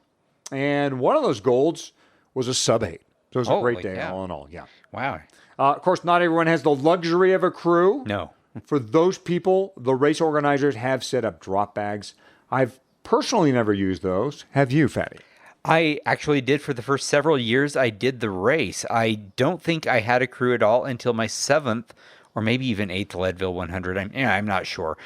And one of those golds was a sub-8. So it was a great day all in all. Yeah. Wow. Of course, not everyone has the luxury of a crew. No. For those people, the race organizers have set up drop bags. I've personally never used those. Have you, Fatty? I actually did for the first several years I did the race. I don't think I had a crew at all until my 7th or maybe even 8th Leadville 100. I'm not sure.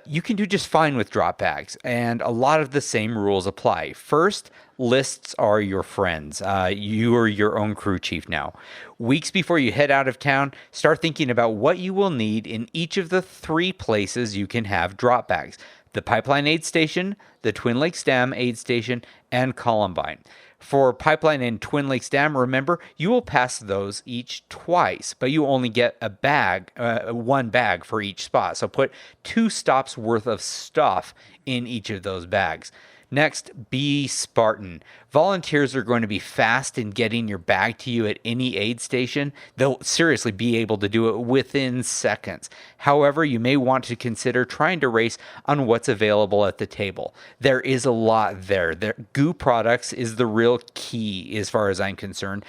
You can do just fine with drop bags, and a lot of the same rules apply. First, lists are your friends. You are your own crew chief now. Weeks before you head out of town, start thinking about what you will need in each of the 3 places you can have drop bags: the Pipeline Aid Station, the Twin Lakes Dam Aid Station, and Columbine. For Pipeline and Twin Lakes Dam, remember, you will pass those each twice, but you only get a bag, one bag for each spot. So put 2 stops worth of stuff in each of those bags. Next, be Spartan. Volunteers are going to be fast in getting your bag to you at any aid station. They'll seriously be able to do it within seconds. However, you may want to consider trying to race on what's available at the table. There is a lot there. Goo products is the real key as far as I'm concerned,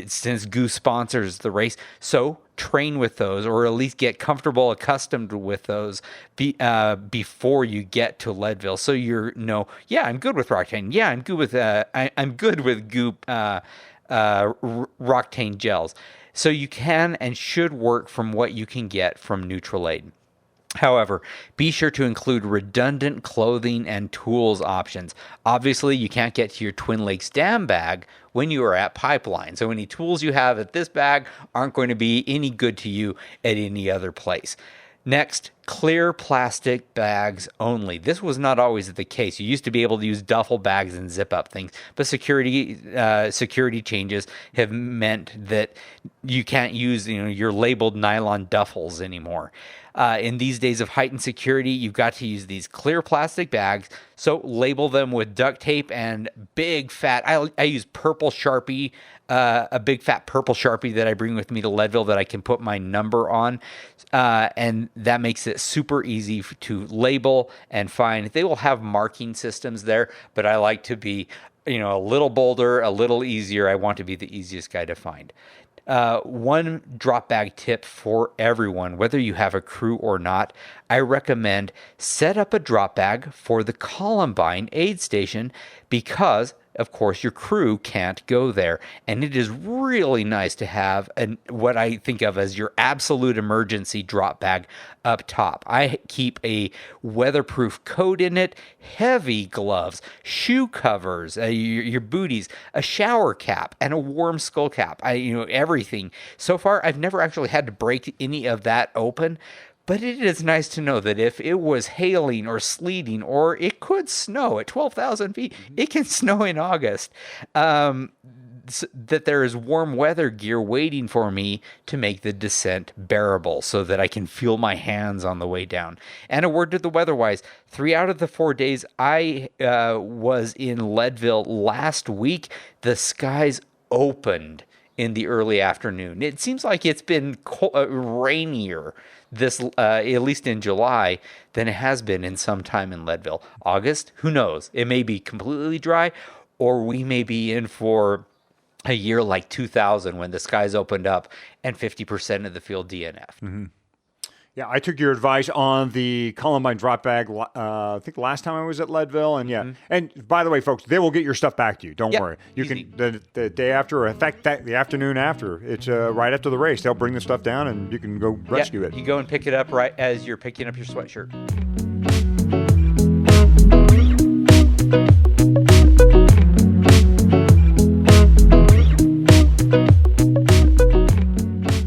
since Goo sponsors the race. So train with those, or at least get comfortable, accustomed with those before you get to Leadville. So I'm good with Roctane. Yeah, I'm good with I'm good with Goo Roctane gels. So you can and should work from what you can get from neutral aid. However, be sure to include redundant clothing and tools options. Obviously, you can't get to your Twin Lakes Dam bag when you are at Pipeline. So any tools you have at this bag aren't going to be any good to you at any other place. Next, clear plastic bags only. This was not always the case. You used to be able to use duffel bags and zip up things, but security changes have meant that you can't use your labeled nylon duffels anymore. In these days of heightened security, you've got to use these clear plastic bags. So label them with duct tape and big fat. I use purple Sharpie, a big fat purple Sharpie that I bring with me to Leadville that I can put my number on. And that makes it super easy to label and find. They will have marking systems there, but I like to be, a little bolder, a little easier. I want to be the easiest guy to find. One drop bag tip for everyone, whether you have a crew or not, I recommend set up a drop bag for the Columbine aid station because, of course, your crew can't go there. And it is really nice to have what I think of as your absolute emergency drop bag up top. I keep a weatherproof coat in it, heavy gloves, shoe covers, your booties, a shower cap, and a warm skull cap. Everything. So far, I've never actually had to break any of that open. But it is nice to know that if it was hailing or sleeting, or it could snow at 12,000 feet, it can snow in August, that there is warm weather gear waiting for me to make the descent bearable so that I can feel my hands on the way down. And a word to the weather-wise, 3 out of the 4 days I was in Leadville last week, the skies opened in the early afternoon. It seems like it's been rainier this, at least in July, than it has been in some time in Leadville. August, who knows? It may be completely dry, or we may be in for a year like 2000 when the skies opened up and 50% of the field DNF'd. Mm-hmm. Yeah, I took your advice on the Columbine drop bag, I think last time I was at Leadville. And yeah, and by the way, folks, they will get your stuff back to you. Don't worry. You easy. can, the day after, or in fact, the afternoon after, it's right after the race. They'll bring the stuff down and you can go rescue it. You go and pick it up right as you're picking up your sweatshirt.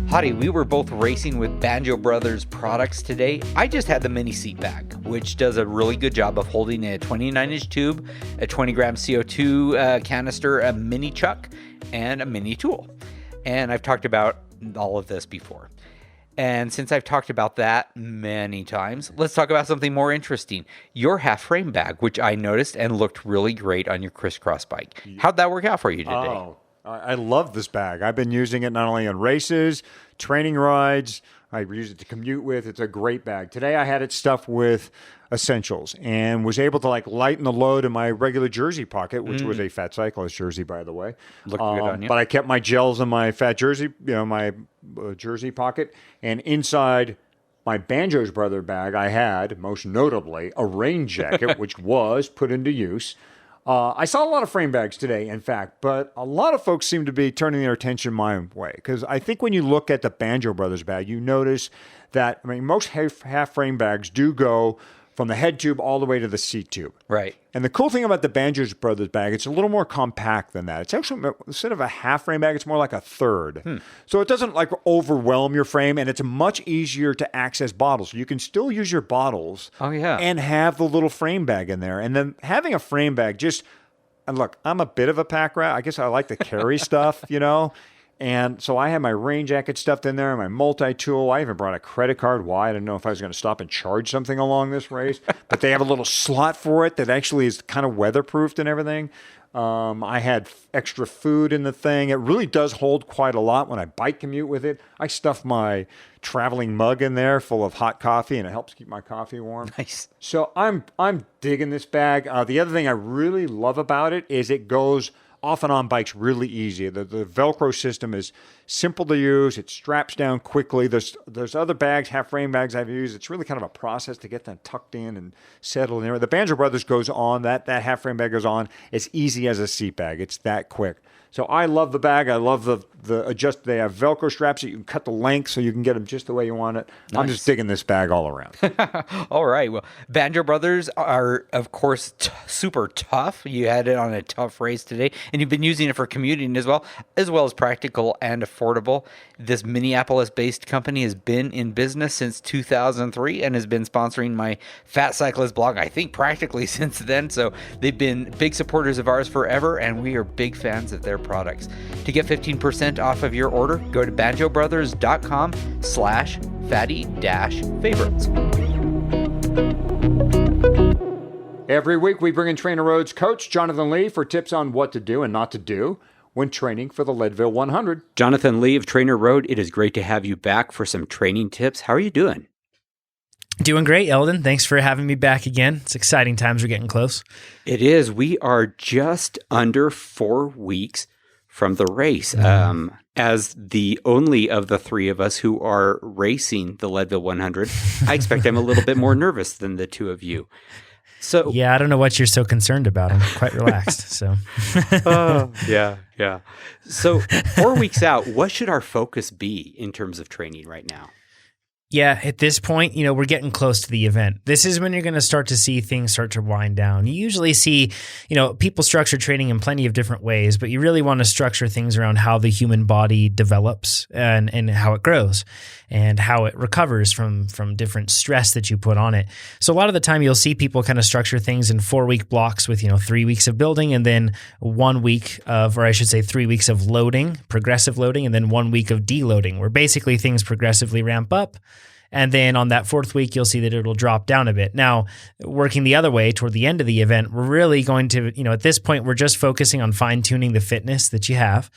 Hottie, we were both racing with Banjo Brothers products today. I just had the mini seat bag, which does a really good job of holding a 29-inch tube, a 20-gram CO2 canister, a mini chuck, and a mini tool. And I've talked about all of this before. And since I've talked about that many times, let's talk about something more interesting. Your half-frame bag, which I noticed and looked really great on your crisscross bike. How'd that work out for you today? Oh, I love this bag. I've been using it not only on races, training rides. I use it to commute with. It's a great bag. Today I had it stuffed with essentials and was able to lighten the load in my regular jersey pocket, which was a Fat Cyclist jersey, by the way. Looked good on you. But I kept my gels in my Fat jersey, my jersey pocket, and inside my Banjo's Brother bag, I had, most notably, a rain jacket, which was put into use. I saw a lot of frame bags today, in fact, but a lot of folks seem to be turning their attention my way. Because I think when you look at the Banjo Brothers bag, you notice that, most half frame bags do go from the head tube all the way to the seat tube. Right. And the cool thing about the Banjo Brothers bag, it's a little more compact than that. It's actually, instead of a half frame bag, it's more like a third. So it doesn't overwhelm your frame, and it's much easier to access bottles. You can still use your bottles and have the little frame bag in there. And then having a frame bag and look, I'm a bit of a pack rat. I guess I like to carry stuff, And so I had my rain jacket stuffed in there, my multi-tool. I even brought a credit card. Why? I didn't know if I was going to stop and charge something along this race. But they have a little slot for it that actually is kind of weatherproofed and everything. I had extra food in the thing. It really does hold quite a lot when I bike commute with it. I stuff my traveling mug in there full of hot coffee, and it helps keep my coffee warm. Nice. So I'm digging this bag. The other thing I really love about it is it goes off and on bikes really easy. The Velcro system is simple to use. It straps down quickly. There's other bags, half frame bags I've used. It's really kind of a process to get them tucked in and settled in. The Banjo Brothers goes on. That half frame bag goes on. It's easy as a seat bag. It's that quick. So I love the bag. I love they have Velcro straps that you can cut the length so you can get them just the way you want it. Nice. I'm just digging this bag all around. All right. Well, Banjo Brothers are, of course, super tough. You had it on a tough race today, and you've been using it for commuting as well as practical and affordable. This Minneapolis-based company has been in business since 2003 and has been sponsoring my Fat Cyclist blog, I think, practically since then. So they've been big supporters of ours forever, and we are big fans of their products. To get 15% off of your order, go to banjobrothers.com/fatty-favorites. Every week we bring in TrainerRoad's coach, Jonathan Lee, for tips on what to do and not to do when training for the Leadville 100. Jonathan Lee of TrainerRoad, it is great to have you back for some training tips. How are you doing? Doing great, Eldon. Thanks for having me back again. It's exciting times. We're getting close. It is. We are just under 4 weeks from the race. As the only of the three of us who are racing the Leadville 100, I expect I'm a little bit more nervous than the two of you. So yeah, I don't know what you're so concerned about. I'm quite relaxed. So yeah. So 4 weeks out, what should our focus be in terms of training right now? Yeah, at this point, we're getting close to the event. This is when you're going to start to see things start to wind down. You usually see, people structure training in plenty of different ways, but you really want to structure things around how the human body develops and how it grows and how it recovers from different stress that you put on it. So a lot of the time you'll see people kind of structure things in 4-week blocks with, 3 weeks of building and then 1 week of, or I should say 3 weeks of loading, progressive loading, and then 1 week of deloading, where basically things progressively ramp up. And then on that 4th week, you'll see that it'll drop down a bit. Now, working the other way toward the end of the event, we're really going to, at this point, we're just focusing on fine-tuning the fitness that you have.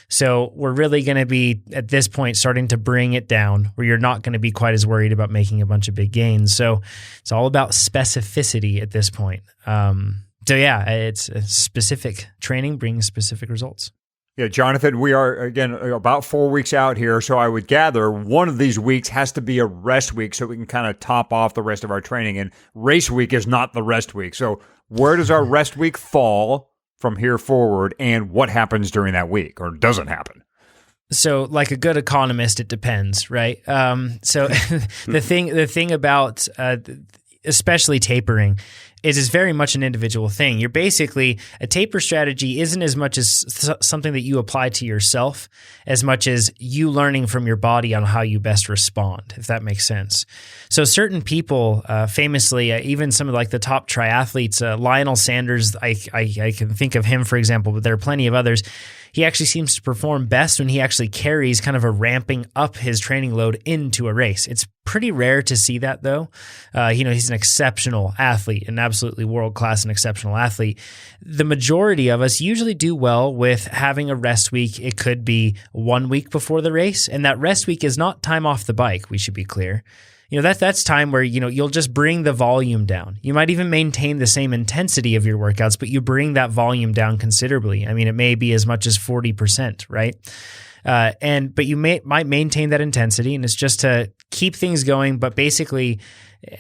So we're really going to be, at this point, starting to bring it down where you're not going to be quite as worried about making a bunch of big gains. So it's all about specificity at this point. It's a specific training brings specific results. Yeah, Jonathan, we are, again, about 4 weeks out here, so I would gather one of these weeks has to be a rest week so we can kind of top off the rest of our training, and race week is not the rest week. So where does our rest week fall from here forward, and what happens during that week, or doesn't happen? So like a good economist, it depends, right? So the thing about especially tapering is very much an individual thing. You're basically, a taper strategy isn't as much as something that you apply to yourself as much as you learning from your body on how you best respond, if that makes sense. So certain people, famously, even some of like the top triathletes, Lionel Sanders, I can think of him, for example, but there are plenty of others. He actually seems to perform best when he actually carries kind of a ramping up his training load into a race. It's pretty rare to see that, though. He's an exceptional athlete, an absolutely world-class and exceptional athlete. The majority of us usually do well with having a rest week. It could be 1 week before the race, and that rest week is not time off the bike, we should be clear. That's time where, you'll just bring the volume down. You might even maintain the same intensity of your workouts, but you bring that volume down considerably. I mean, it may be as much as 40%, right? But you might maintain that intensity, and it's just to keep things going. But basically,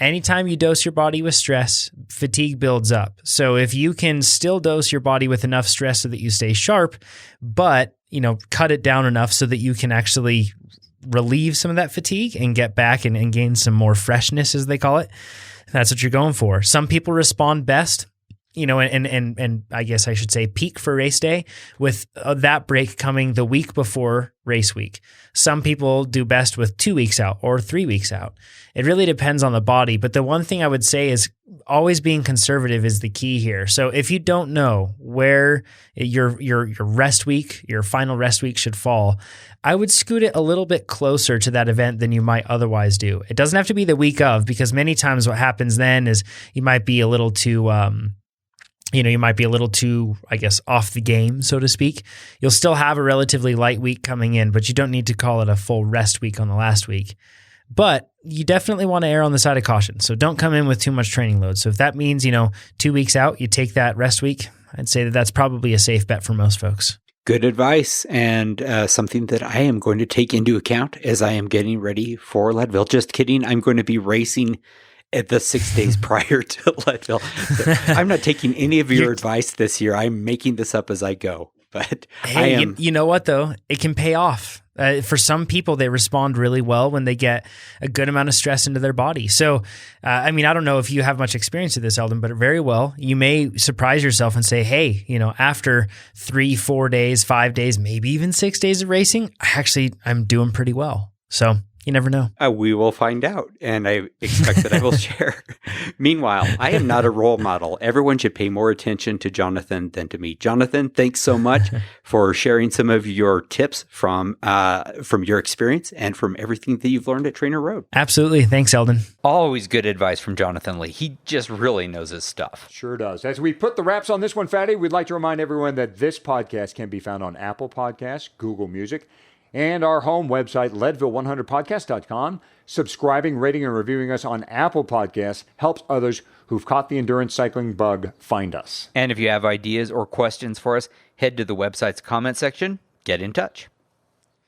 anytime you dose your body with stress, fatigue builds up. So if you can still dose your body with enough stress so that you stay sharp, but, cut it down enough so that you can actually relieve some of that fatigue and get back and gain some more freshness, as they call it. That's what you're going for. Some people respond best, and I guess I should say peak for race day with that break coming the week before race week. Some people do best with 2 weeks out or 3 weeks out. It really depends on the body. But the one thing I would say is always being conservative is the key here. So if you don't know where your rest week, your final rest week should fall, I would scoot it a little bit closer to that event than you might otherwise do. It doesn't have to be the week of, because many times what happens then is you might be a little too I guess, off the game, so to speak. You'll still have a relatively light week coming in, but you don't need to call it a full rest week on the last week. But you definitely want to err on the side of caution. So don't come in with too much training load. So if that means, 2 weeks out, you take that rest week, I'd say that that's probably a safe bet for most folks. Good advice, and something that I am going to take into account as I am getting ready for Leadville. Just kidding. I'm going to be racing at the 6 days prior to Leadville. So I'm not taking any of your advice this year. I'm making this up as I go. But hey, I am. You know what, though? It can pay off. For some people, they respond really well when they get a good amount of stress into their body. So, I don't know if you have much experience with this, Eldon, but very well, you may surprise yourself and say, hey, after 3, 4 days, 5 days, maybe even 6 days of racing, I'm doing pretty well. So you never know. We will find out, and I expect that I will share. Meanwhile, I am not a role model. Everyone should pay more attention to Jonathan than to me. Jonathan, thanks so much for sharing some of your tips from your experience and from everything that you've learned at TrainerRoad. Absolutely. Thanks, Eldon. Always good advice from Jonathan Lee. He just really knows his stuff. Sure does. As we put the wraps on this one, Fatty, we'd like to remind everyone that this podcast can be found on Apple Podcasts, Google Music, and our home website, Leadville100podcast.com. Subscribing, rating, and reviewing us on Apple Podcasts helps others who've caught the endurance cycling bug find us. And if you have ideas or questions for us, head to the website's comment section. Get in touch.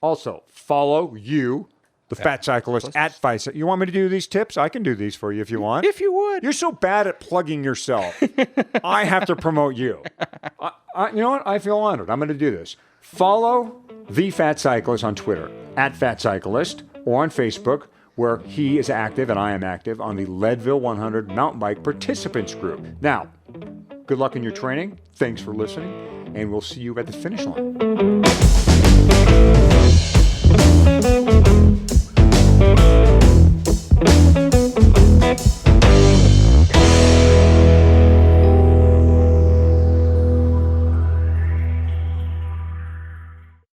Also, follow you, the Fat Cyclist, at Fice. You want me to do these tips? I can do these for you if you want. If you would. You're so bad at plugging yourself. I have to promote you. You know what? I feel honored. I'm going to do this. Follow the Fat Cyclist on Twitter, at Fat Cyclist, or on Facebook, where he is active and I am active on the Leadville 100 Mountain Bike Participants Group. Now, good luck in your training. Thanks for listening, and we'll see you at the finish line.